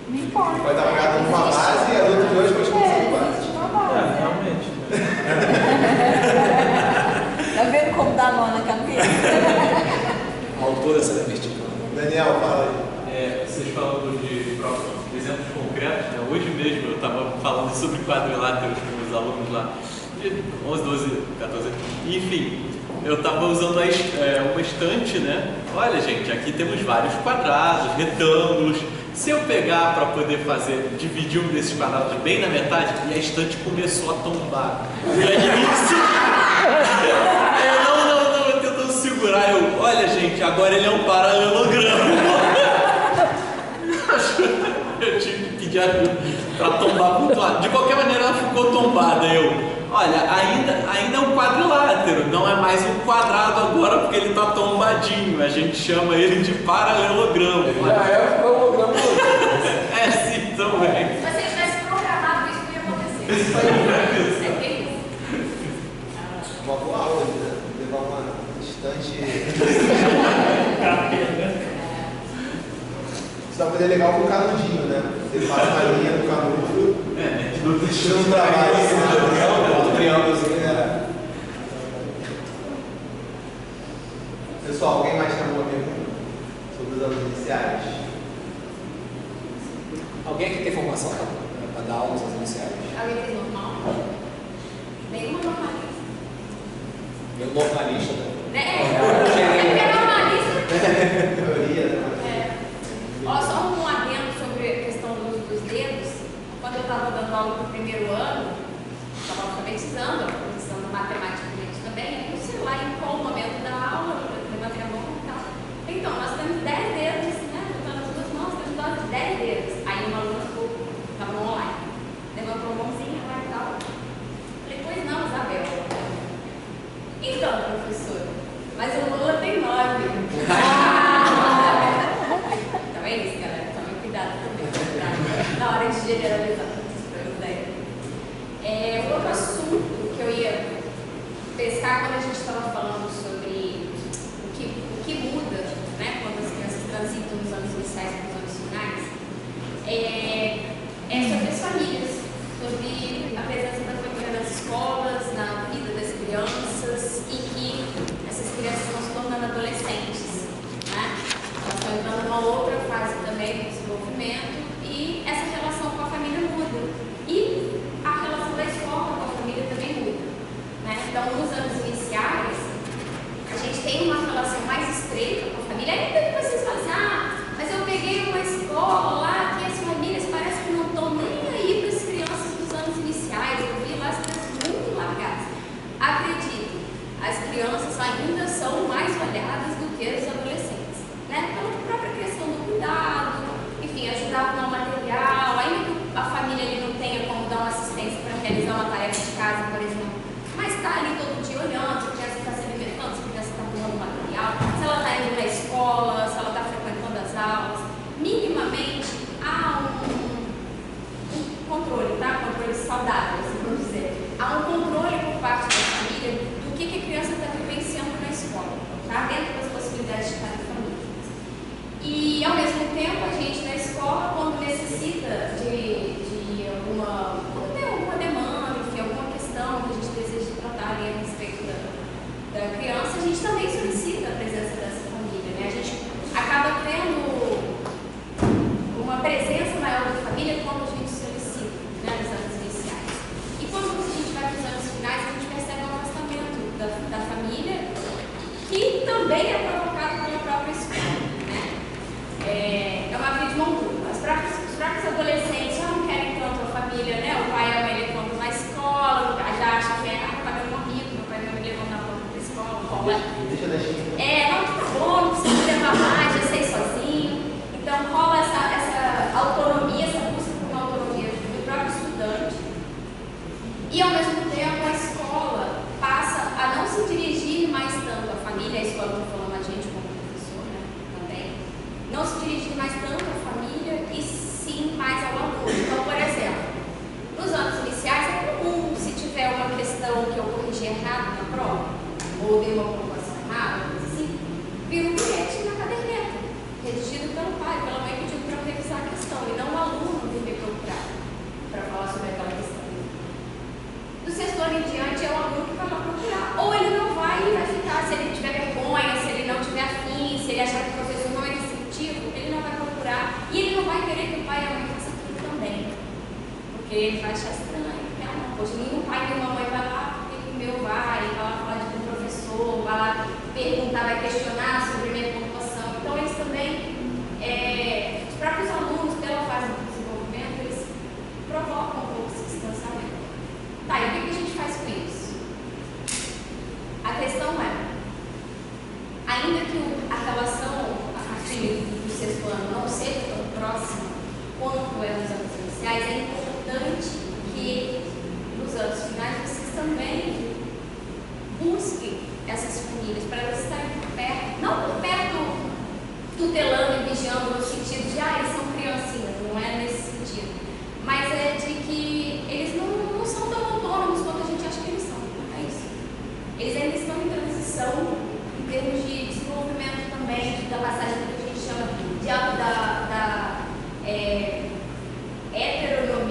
Não importa. Vai estar pegado numa base e a outra de hoje pode começar com base. Existe uma base. Realmente. Tá vendo como dá nó na cabeça? A altura será vertical. Daniel, fala aí. Vocês falando de exemplos concretos, né? Hoje mesmo eu estava falando sobre quadriláteros com os alunos lá, de 11, 12, 14, enfim, eu estava usando uma estante, né? Olha, gente, aqui temos vários quadrados, retângulos. Se eu pegar para poder dividir um desses quadrados bem na metade, e a estante começou a tombar. E aí isso. Eu tentando segurar, olha, gente, agora ele é um paralelogramo. Eu tive que pedir ajuda para tombar muito lado. De qualquer maneira, ela ficou tombada. Olha, ainda é um quadrilátero, não é mais um quadrado agora porque ele está tombadinho. A gente chama ele de paralelogramo. Já é o paralelogramo. Sim, também. Se você tivesse programado isso, não ia acontecer. É bem isso. Uma boa aula, né? Levar uma estante. Isso dá pra fazer legal com o canudinho, né? Você faz uma linha do canudo. Deixa um trabalho assim, um triângulozinho, né? Pessoal, alguém mais tem alguma pergunta sobre os anos iniciais? Alguém aqui tem formação para dar aulas iniciais? Alguém fez normal? Nenhuma normalista. Eu normalista, né? É normalista. Teoria, né? Ó, só um adendo sobre a questão do uso dos dedos. Quando eu estava dando aula no primeiro ano, estava alfabetizando matemática também, no celular, em qual momento da aula, eu levantei a mão e tal. Então, nós temos 10 dedos, né? Juntando as duas mãos, temos 10 dedos. Aí uma aluna estava online, levantou a mãozinha lá e tal. Falei, pois não, Isabel. Então, professora, mas o Lula tem 9. Então é isso, galera. Tome cuidado também, tá? Na hora de generalizar essas coisas daí. Outro assunto que eu ia pescar quando a gente estava falando sobre o que muda, né, quando as crianças transitam dos anos iniciais para os anos finais, é sobre as famílias, sobre a presença da família nas escolas, na vida das crianças e que essas crianças estão se tornando adolescentes, né? Elas estão entrando numa outra fase também do desenvolvimento e essa relação com a família muda e a relação da escola com a família também muda. Então, nos anos iniciais, a gente tem uma relação mais estreita com a família. Ainda que vocês falem assim, mas eu peguei uma escola lá que as famílias parecem que não estão nem aí para as crianças dos anos iniciais. Eu vi lá as crianças muito largadas. Acredite, as crianças ainda são mais olhadas do que os adolescentes, né? Pela própria questão do cuidado, enfim, ajudar com o material, ainda que a família ele não tenha como dar uma assistência para realizar uma tarefa de casa, por exemplo. Mas está ali todo dia olhando se a criança está se alimentando, se a criança está tomando material, se ela está indo na escola, se ela está frequentando as aulas. Minimamente há um controle, tá? Controle saudável, assim por dizer. Há um controle por parte da família do que a criança está vivenciando na escola, tá? Dentro das possibilidades de cada família. E ao mesmo tempo, a gente na escola, quando necessita de alguma demanda, enfim, alguma questão que a gente deseja tratar ali a respeito da criança, a gente também solicita a presença dessa família, né? A gente acaba tendo uma presença maior da família quando a gente solicita, né, nos anos iniciais. E quando a gente vai para os anos finais, a gente percebe um afastamento da família, que também é provocado pela própria escola, né? É uma via de mão dupla. Os próprios adolescentes já não querem tanto a família, né? O pai e a mãe levam na escola, já acham que o pai é um amigo, meu pai vai me levar na porta da escola. Deixa eu deixar. Não, tá bom, não precisa levar mais, já sei sozinho. Então rola essa autonomia, essa busca por uma autonomia do próprio estudante. E ao mesmo tempo a escola passa a não se dirigir mais tanto à família, a escola está falando a gente como professor, né? Também. Não se dirigir mais tanto à família e sim mais ao aluno. Então, por exemplo, nos anos iniciais é comum, se tiver uma questão que eu corrigi errado na prova, ou dei uma pontuação errada, coisa assim, vira um bilhete na caderneta, redigido pelo pai, pela mãe, pedindo para revisar a questão, e não o aluno vir procurar para falar sobre aquela questão. Do sexto ano em diante é o aluno que vai lá procurar, ou ele não vai e vai ficar, se ele tiver vergonha, se ele não tiver afim, se ele achar que o professor não é receptivo, ele não vai procurar, e ele não vai querer que o pai e a mãe façam aquilo também. Porque ele vai achar estranho, porque poxa, nenhum pai e nenhuma mãe vai lá, porque o meu vai lá falar com o professor, vai lá perguntar, vai questionar sobre a minha pontuação. Então eles também, os próprios alunos, pela fase do desenvolvimento, eles provocam um pouco esse distanciamento. Tá, e o que a gente faz com isso? A questão é, ainda que a relação a partir do sexto ano não seja tão próxima quanto é nos anos iniciais, é importante que nos anos finais vocês também busquem essas famílias para elas estarem por perto, não por perto tutelando e vigiando no sentido de eles são criancinhas, não é nesse sentido, mas é de que eles não são tão autônomos quanto a gente acha que eles são, é isso. Eles ainda estão em transição em termos de desenvolvimento também, da passagem que a gente chama de heteronomia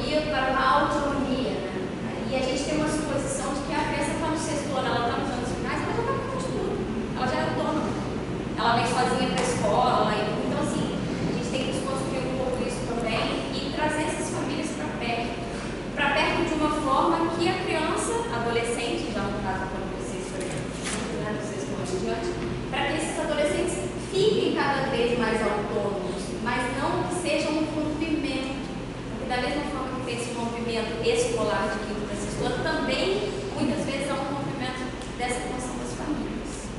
escolar de quinto para sexto ano, também, muitas vezes, há um movimento dessa função das famílias.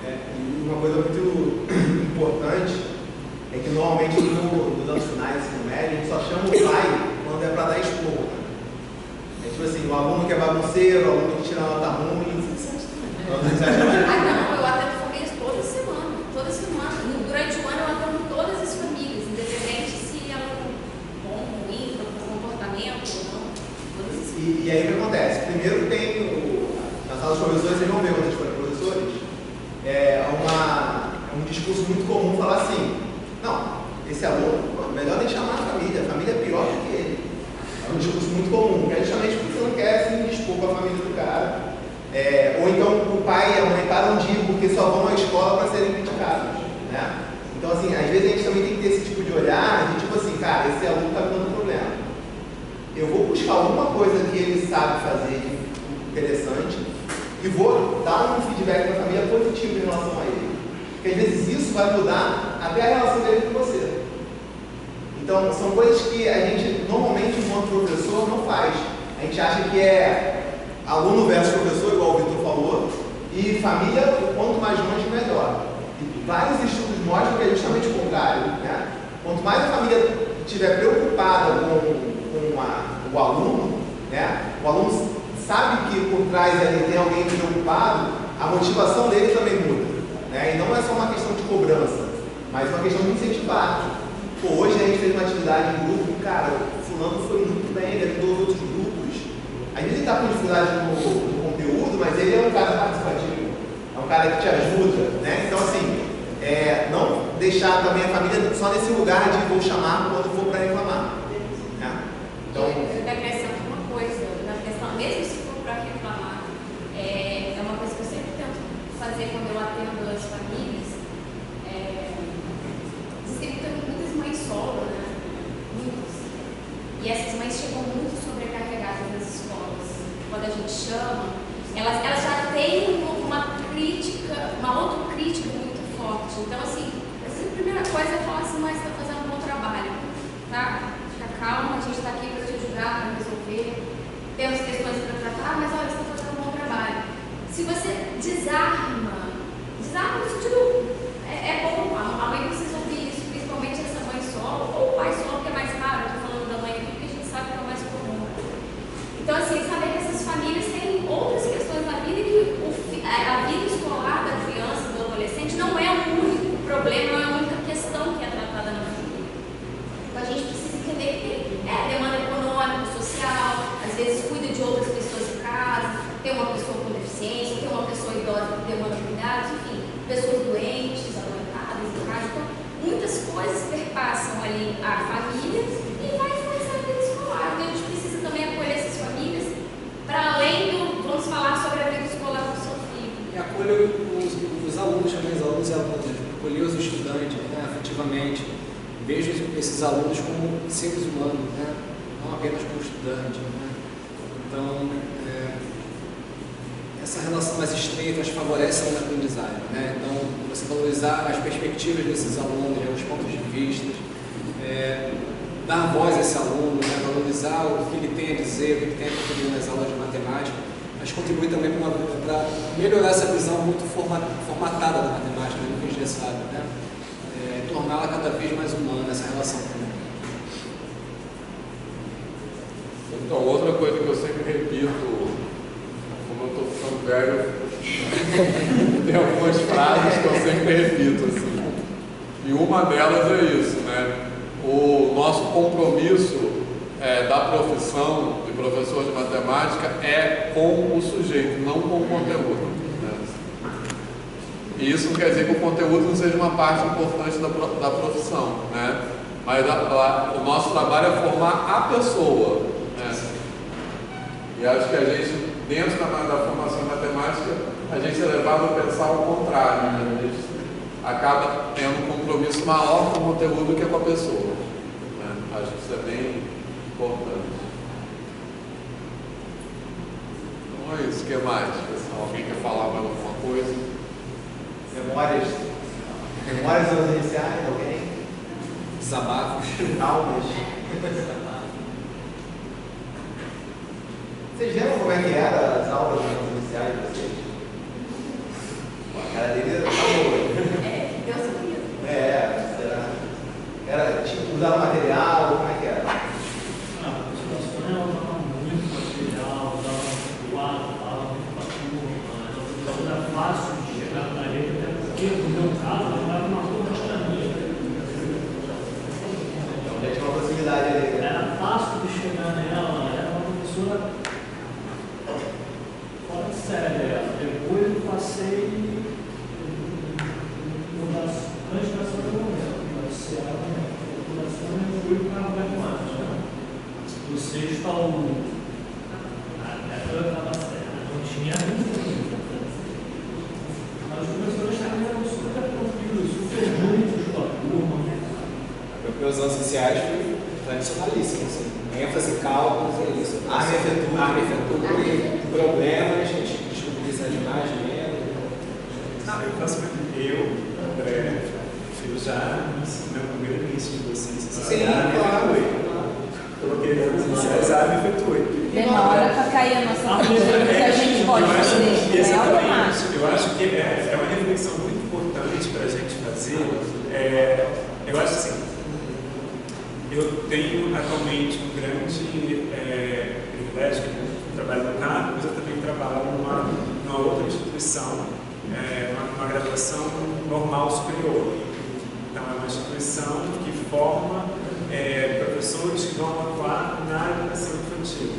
E uma coisa muito importante é que normalmente nos anos finais do ensino médio, a gente só chama o pai quando é para dar expor. É tipo assim, o aluno que é bagunceiro, o aluno que tira nota ruim. Não, eu atendo famílias toda semana. Toda semana. Durante o ano eu atendo todas as famílias, independente se ela é bom, ruim, comportamento ou não. E aí o que acontece? Primeiro tem na sala dos professores, vocês vão ver quando a gente for professores, um discurso muito comum falar assim, não, esse aluno, melhor nem chamar a família é pior do que ele. É um discurso muito comum, que é justamente porque você não quer se indispor com a família do cara. Ou então o pai e a mãe param de ir porque só vão à escola para serem criticados, né? Então, assim, às vezes a gente também tem que ter esse tipo de olhar, de tipo assim, cara, esse aluno está me dando problema. Eu vou buscar alguma coisa que ele sabe fazer interessante e vou dar um feedback para a família positivo em relação a ele. Porque às vezes isso vai mudar até a relação dele com você. Então, são coisas que a gente, normalmente, enquanto professor, não faz. A gente acha que é aluno versus professor, igual o Vitor falou, e família, quanto mais longe, melhor. E vários estudos mostram que é justamente o contrário, né? Quanto mais a família estiver preocupada com o aluno, né? O aluno sabe que por trás ali tem alguém preocupado, a motivação dele também muda, né? E não é só uma questão de cobrança, mas uma questão de incentivar. Pô, hoje a gente fez uma atividade em grupo e, cara, o fulano foi muito bem, ele ajudou os outros grupos. Às vezes ele está com dificuldade no conteúdo, mas ele é um cara participativo, é um cara que te ajuda, né? Então, assim, não deixar também a família só nesse lugar de vou chamar quando for para reclamar. Né? Então, eu acrescento uma coisa, na questão, mesmo se for para reclamar, é uma coisa que eu sempre tento fazer quando eu atendo as famílias. Tem muitas mães solo, né? Muitas. E essas mães chegam muito sobrecarregadas nas escolas. Quando a gente chama, elas já têm uma crítica, uma autocrítica muito forte. Então, assim, a primeira coisa é falar assim, mas você está fazendo um bom trabalho, tá? Fica calma, a gente está aqui para te ajudar, para resolver. Temos questões para tratar, mas olha, você está fazendo um bom trabalho. Se você desarma no sentido, é bom, a mãe precisa ouvir isso, principalmente essa mãe solo, ou o pai solo, que é mais raro, eu estou falando da mãe aqui, porque a gente sabe que é o mais comum. Então, assim, saber que essas famílias têm outras questões na vida e que a vida escolar da criança, do adolescente, não é o único problema, não é a única questão que é tratada na família. Então, a gente precisa entender que tem demanda econômica, social, às vezes cuida de outras pessoas em casa, tem uma pessoa com deficiência, tem uma pessoa idosa que demanda cuidados, enfim, pessoas doentes, adoentadas em casa. Então, muitas coisas perpassam ali a família e vai influenciar a vida escolar. Então, a gente precisa também acolher essas famílias para além do, vamos falar sobre a vida escolar do seu filho. E acolher os alunos também, os alunos e alunas, acolher os estudantes, né, afetivamente. Vejo esses alunos como seres humanos, né, não apenas como estudantes. Né. Então, essa relação mais estreita as favorece a aprendizagem, né? Então, você valorizar as perspectivas desses alunos, os pontos de vista, dar voz a esse aluno, né? Valorizar o que ele tem a dizer, o que ele tem a contribuir nas aulas de matemática, mas contribuir também para melhorar essa visão muito formatada da matemática, muito engessada, né? Torná-la cada vez mais humana, essa relação também. Então, outra coisa que eu sempre repito, como eu estou ficando velho, tem algumas frases que eu sempre repito, assim. E uma delas é isso, né? O nosso compromisso da profissão de professor de matemática é com o sujeito, não com o conteúdo. Né? E isso não quer dizer que o conteúdo não seja uma parte importante da profissão, né? Mas o nosso trabalho é formar a pessoa. Né? E acho que a gente, dentro da formação em matemática, a gente é levado a pensar o contrário, né? A gente acaba tendo um compromisso maior com o conteúdo do que com a pessoa, né? Acho que isso é bem importante. Então é isso, o que mais, pessoal? Alguém quer falar mais alguma coisa? Memórias dos iniciais, alguém? Desabafos. Traumas. Vocês lembram como é que era as aulas iniciais de vocês? Pô, a cara dele era boa. Eu sabia. Era tipo, usava material, como é que era? Não, a situação usava muito material, usava quadro, usava muito patrulha, era fácil de chegar na gente, até porque no meu caso, eu estava uma rua na minha. Então já tinha uma proximidade ali. Né? Era fácil de chegar nela, era uma professora fora de série. Depois eu passei antes da São Momento, eu fui para a matemática. Do sexto ao eu estava certo, não tinha mas os professores estavam super tranquilos, super juntos com a turma. Porque os anos iniciais foi tradicionalíssimo, assim. ênfase em cálculos, é isso. Arma e problemas, a gente descobriu as imagens mesmo. Eu faço André, eu já no meu primeiro início de docência. Sim, claro. Coloquei as iniciais A e efetuei. Demora para cair a nossa cultura que a gente pode fazer. É automático. Eu acho que é uma reflexão muito importante para a gente fazer. Eu acho assim, eu tenho atualmente um grande privilégio, que eu trabalho no CAP, mas eu também trabalho numa outra instituição, uma graduação normal superior. Então é uma instituição que forma professores que vão atuar na educação infantil.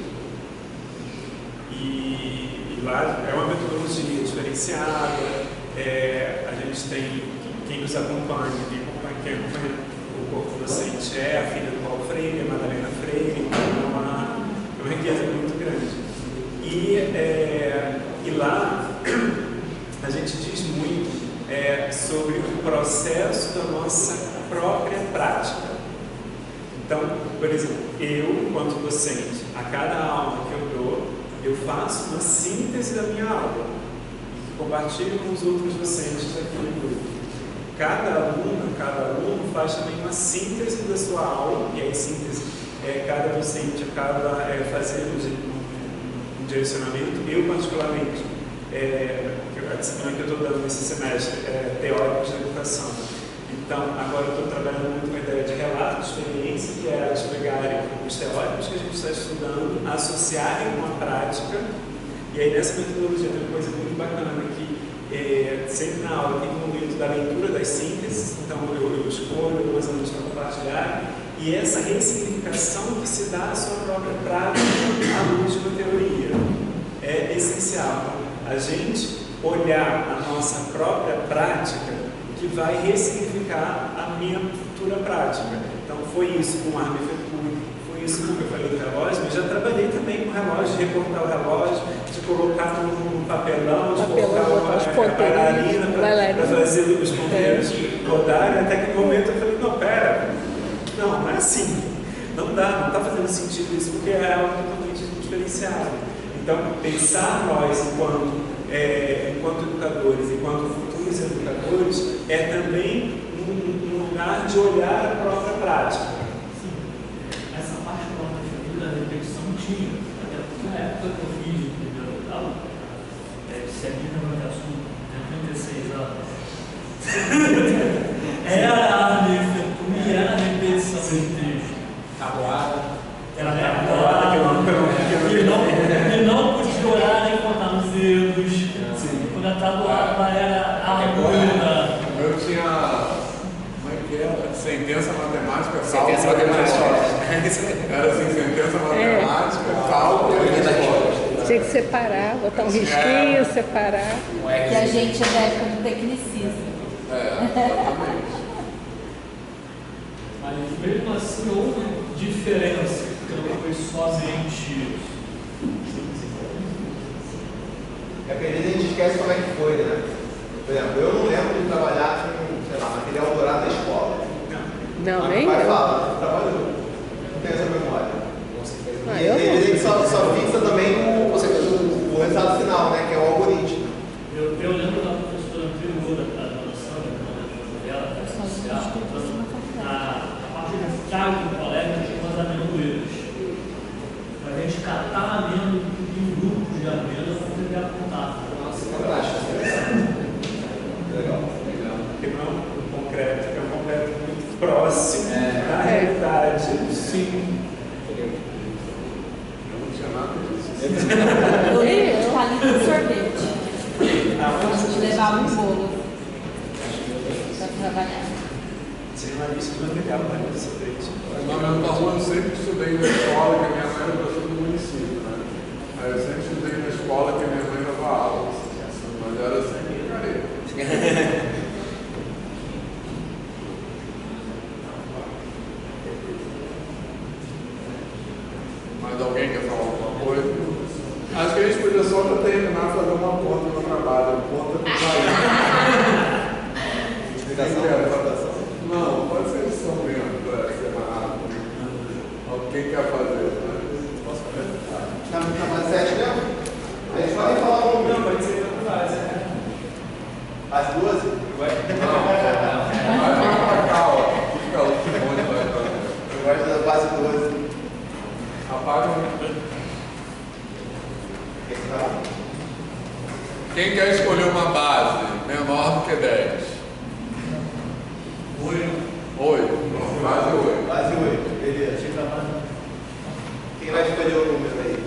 E lá é uma metodologia diferenciada, a gente tem quem nos acompanha, quem acompanha o corpo docente é a filha do Paulo Freire, a Madalena Freire, então é uma riqueza muito grande. E lá a gente diz muito sobre o processo da nossa própria prática. Então, por exemplo, eu, enquanto docente, a cada aula que eu dou, eu faço uma síntese da minha aula e compartilho com os outros docentes daquele grupo. Cada aluno faz também uma síntese da sua aula, e aí síntese, cada docente acaba fazendo um direcionamento. Eu, particularmente, a disciplina que eu estou dando nesse semestre é Teóricos da Educação. Então, agora eu estou trabalhando muito com a ideia de relato de experiência, que é eles pegarem os teóricos que a gente está estudando, associarem com a prática, e aí nessa metodologia tem uma coisa muito bacana que sempre na aula tem um momento da leitura das sínteses, então eu escolho algumas alunos para compartilhar, e essa ressignificação que se dá à sua própria prática à luz de uma teoria é essencial. A gente olhar a nossa própria prática que vai ressignificar a minha futura prática. Então foi isso com arma e efetue, foi isso como eu falei do relógio, mas já trabalhei também com relógio, de recortar o relógio, de colocar num papelão, de colocar uma bailarina para fazer os ponteiros rodarem, até que no momento eu falei, não é assim, não está fazendo sentido isso, porque é algo totalmente diferenciado. Então, pensar nós enquanto educadores, enquanto futuros educadores, é também um lugar de olhar a própria prática. Sim, essa parte da reflexão tinha, até porque na época que eu fiz o primeiro grau, se a minha não é assunto, tem 36 anos. Era a reflexão, era a repetição de texto. Tabuada. Era tabuada, e não podia orar nem contar nos dedos. Quando a tabuada era harmônica. Eu tinha. Como é que era? Sentença matemática, Sentença matemática. Era assim, sentença matemática, cálculo e resposta. Tinha que separar, botar um risquinho, separar. Que a gente é da época do tecnicismo. Exatamente. Mas mesmo assim houve diferença, porque não foi somente. É porque às vezes a gente esquece como é que foi, né? Por exemplo, eu não lembro de trabalhar com, sei lá, material dourado da escola. Não, nem eu. Mas eu. fala, trabalhou. Não tem essa memória. Ah, E eu às vezes a gente não. só fixa também o resultado final, né? Que é o algoritmo. Eu lembro da professora anterior da graduação, dela, da social, a parte de cargo do colégio tinha umas amendoeiras. A gente catava amendo unidade. Sim. Eu não tinha nada disso. Eu lembro de palito de sorvete. A gente levava um bolo pra trabalhar. Seria uma lista de material para fazer sorvete. Não, eu sempre estudei na escola, que a minha mãe era professora do município, né? Aí eu sempre estudei na escola que a minha mãe dava aula, mas era sempre careta. Mais alguém quer falar alguma coisa? Acho que a gente podia só para terminar fazer uma conta no trabalho, conta do país. Explicação. Não, pode ser lição mesmo, para ser mais rápido. Quem quer fazer? Posso fazer? Na fase 7 mesmo? A gente pode falar um. Não, pode ser na fase, né? Fase 12? Não, vai pra cá, ó. Fica o Simone vai pra cá. Eu gosto da fase 12. Apaga. Quem quer escolher uma base menor do que 10? 8. Base 8. Base 8, beleza. Quem vai escolher o número aí?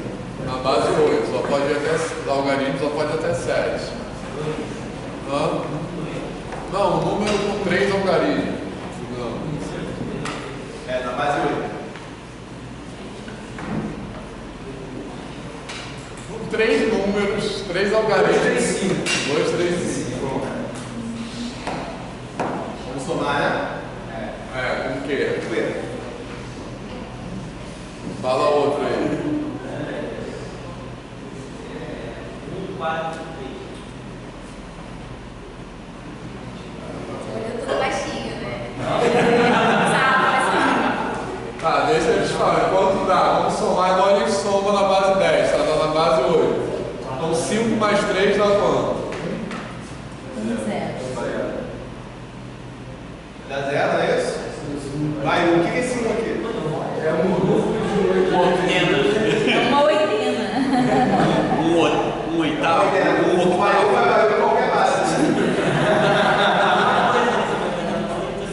Na base 8, só pode ir até, os algarismos só pode ir até 7. Hã? Não, um número com 3 algarismos. Não. Na base 8. Com 3 números, 3 algarismos. 2, 3, 5. Vamos somar, né? Com o quê? Fala outro aí. 1, 4, 3. Olhando tudo baixinho, né? Tá, deixa eles falarem. Quanto dá? Vamos somar, igual a gente soma na base 10, tá? Tá na base 8. Então 5 mais 3 dá quanto? 0. Dá 0, não é isso? Vai, o que é esse 1 aqui? É um grupo de 8. É uma oitena. Um oitavo. Vai ver qualquer base.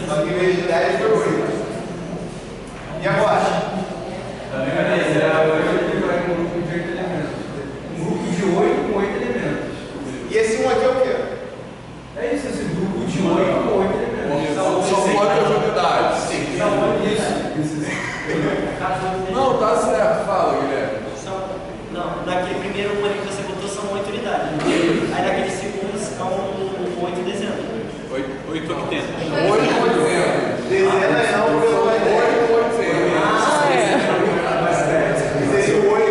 Só que em vez de 10 foi 8. E agora? Também vai dizer, vai um grupo de 8 elementos. Um grupo de 8 com 8 elementos. E esse 1 aqui é o quê? É isso, esse grupo de 8 com 8 elementos. São quantas unidades? Não, tá certo. Fala, Guilherme. Não, naquele primeiro número que você botou são 8 unidades. Aí naquele segundo são 8 dezenas. 8 octenas. 8 oitenas. Dezena é não, porque eu vou 8 oitenas. seria o 8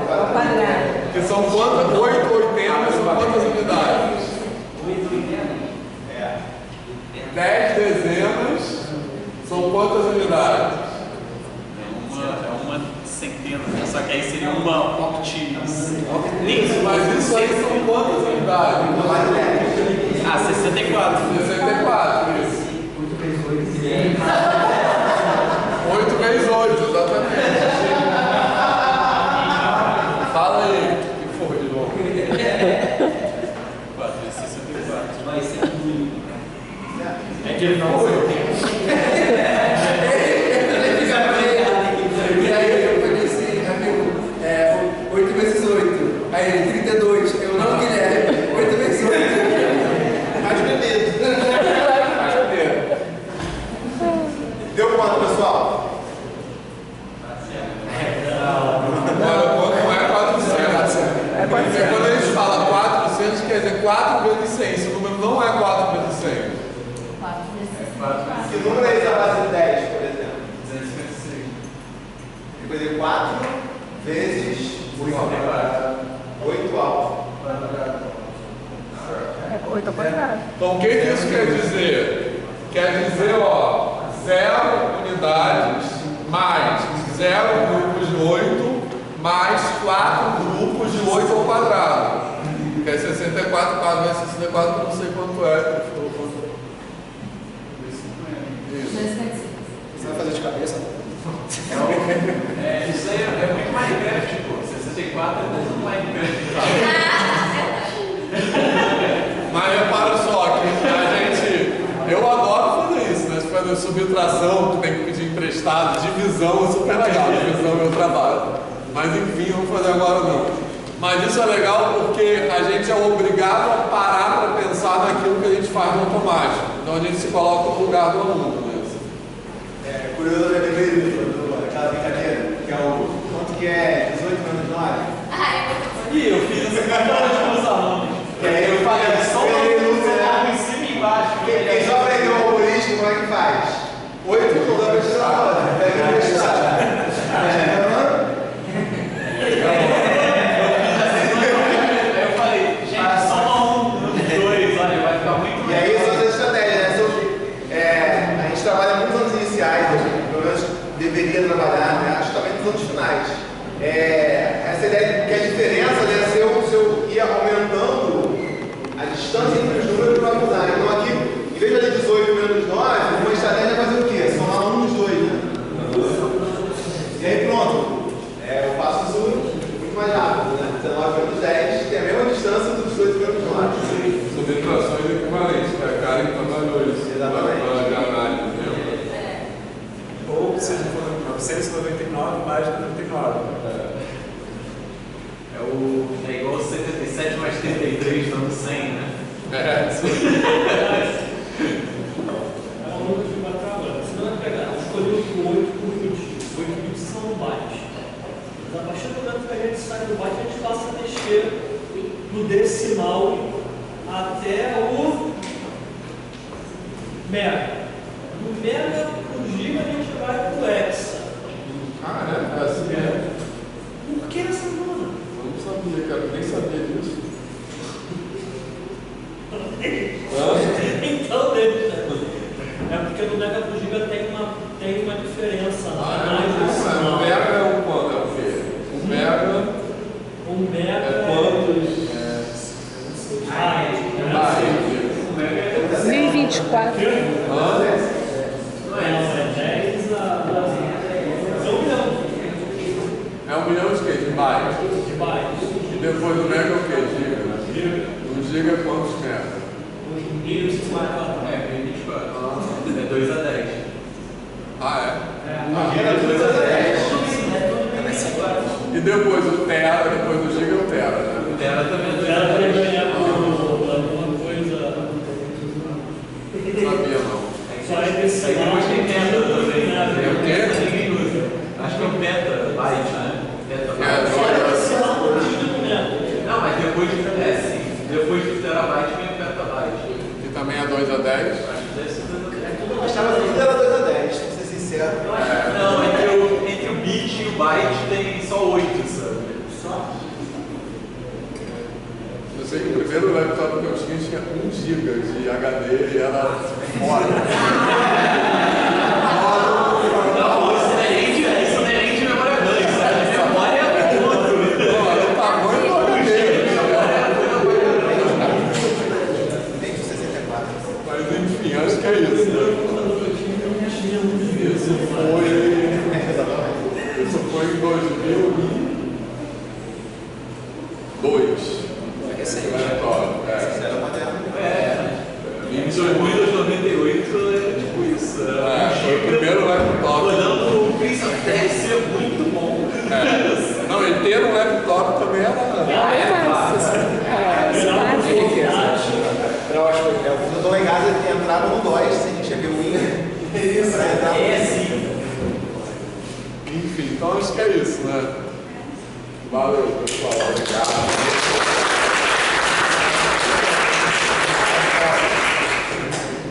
Ao quadrado. Que são quantas? 8 oitenas são quantas unidades? 8 unidades? 10 dezenas são quantas unidades? É uma centena, né? Só que aí seria uma octis. Mas isso aí são quantas unidades? 64. 64, isso. 8 vezes 8, exatamente. Fala aí, o que foi de novo? 4 vezes 64. Vai ser muito. É que ele não foi. E aí eu falei assim, amigo, 8 vezes 8. Aí ele, 32. Eu não, Guilherme, 8 vezes 8. mais beleza. Deu quanto, pessoal? Agora, quando não é 400. Porque quando a gente fala 400, quer dizer 4 vezes 100. Esse número não é 4 vezes 100. 4 vezes 64. Que número é esse da base 10, por exemplo? 255. Vai fazer 4 vezes 8 alto. 8 ao quadrado. Então, o que isso quer dizer? Quer dizer, ó, 0 unidades mais 0 grupos de 8 mais 4 grupos de 8 ao quadrado. Que é 64, 4 vezes 64, eu não sei quanto é. Isso. Você vai fazer de cabeça? Isso aí é muito Minecraft, pô. 64 é muito Minecraft. Mas repara só que a gente. Eu adoro fazer isso, né? Fazer subtração, que tem que pedir emprestado, divisão é super legal, divisão é meu trabalho. Mas enfim, não vou fazer agora não. Mas isso é legal porque a gente é obrigado a parar para pensar naquilo que a gente faz no automático. Então a gente se coloca no lugar do aluno. Né? É curioso, eu lembrei disso, aquela brincadeira, que é o quanto que é 18 menos 9? Ih, eu fiz essa brincadeira com os alunos. E aí eu falei, só em cima e embaixo. Quem só aprendeu o algoritmo, como é que faz? 8 não dá pra tirar a hora, pega o resultado. Eu falei, gente, só um, dois, olha, vai ficar muito E aí são as estratégias, né? A gente trabalha muito nos anos iniciais, pelo menos deveria trabalhar, né? Acho que também nos anos finais. Essa ideia que a diferença, né, se eu ir aumentando a distância entre os números para mudar. Então aqui, em vez de fazer 18 menos 9, uma estratégia é fazer o quê? Somar um dos dois, né? E aí pronto. Eu faço isso muito mais rápido, né? 19 menos 10 tem a mesma distância dos 18 menos 9. Subtrações equivalentes, que a Karen trabalhou isso. Exatamente. De análise, né? Ou se for 999 mais 99. É igual 77 mais 33 dando 100, né? É um número de batalha. Você não vai pegar, escolher o 8 por 20. 8 bits são bytes. Mas a partir do momento que a gente sai do byte, a gente passa a mexer do decimal até o mega. Do mega para o giga, a gente vai para o hexa. É assim mesmo. Por que essa mano? Eu não sabia, cara, eu nem sabia disso. Então deixa. É porque no mega pro giga tem uma diferença. O mega é o quanto? É o quê? O mega é quantos? 1024. É 1 milhão de quê? De bytes? De bytes. E depois do mega é o quê? Giga? O giga é quantos mega? 1024. É, 1024. É 2 a 10. Era 2 a 10. E depois o tera, depois do giga é o tera, né? O tera também é 2 a 10. Ela vai ganhar alguma coisa. Não sabia não. Só é desse Aí depois tem peta também. É o quê? Ninguém usa. Acho que é o peta byte, né? Peta byte. Não, mas depois do terabyte vem o petabyte. Que também é 2 a 10? Acho que deve ser 2 a 10. Eu achava que tudo era 2 a 10, pra ser sincero. Não, entre o bit e o byte tem só 8, sabe? Só? Eu sei que o primeiro laptop que eu tinha 1 GB de HD e era fora. Não, isso não é nem de memória RAM, isso é de memória outro. Não, era o tamanho do HD. Tem de 64. Mas enfim, acho que é isso. Isso foi em 2002. Em 2098 é tipo isso. Foi o primeiro laptop. Olhando o Prince of Persia é muito bom. Não, e ter um laptop também era. Eu acho que eu tô lá em casa e entrava no DOS, se a gente ia ver o Windows. Isso, sim. Enfim, então acho que é isso, né? Valeu, pessoal. Obrigado.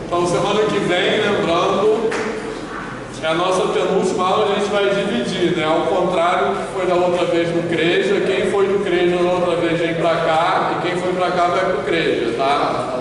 Então, semana que vem, lembrando, é a nossa penúltima aula, a gente vai dividir, né? Ao contrário que foi da outra vez no CREJA, quem foi no CREJA da outra vez vem pra cá, e quem foi pra cá vai pro CREJA, tá?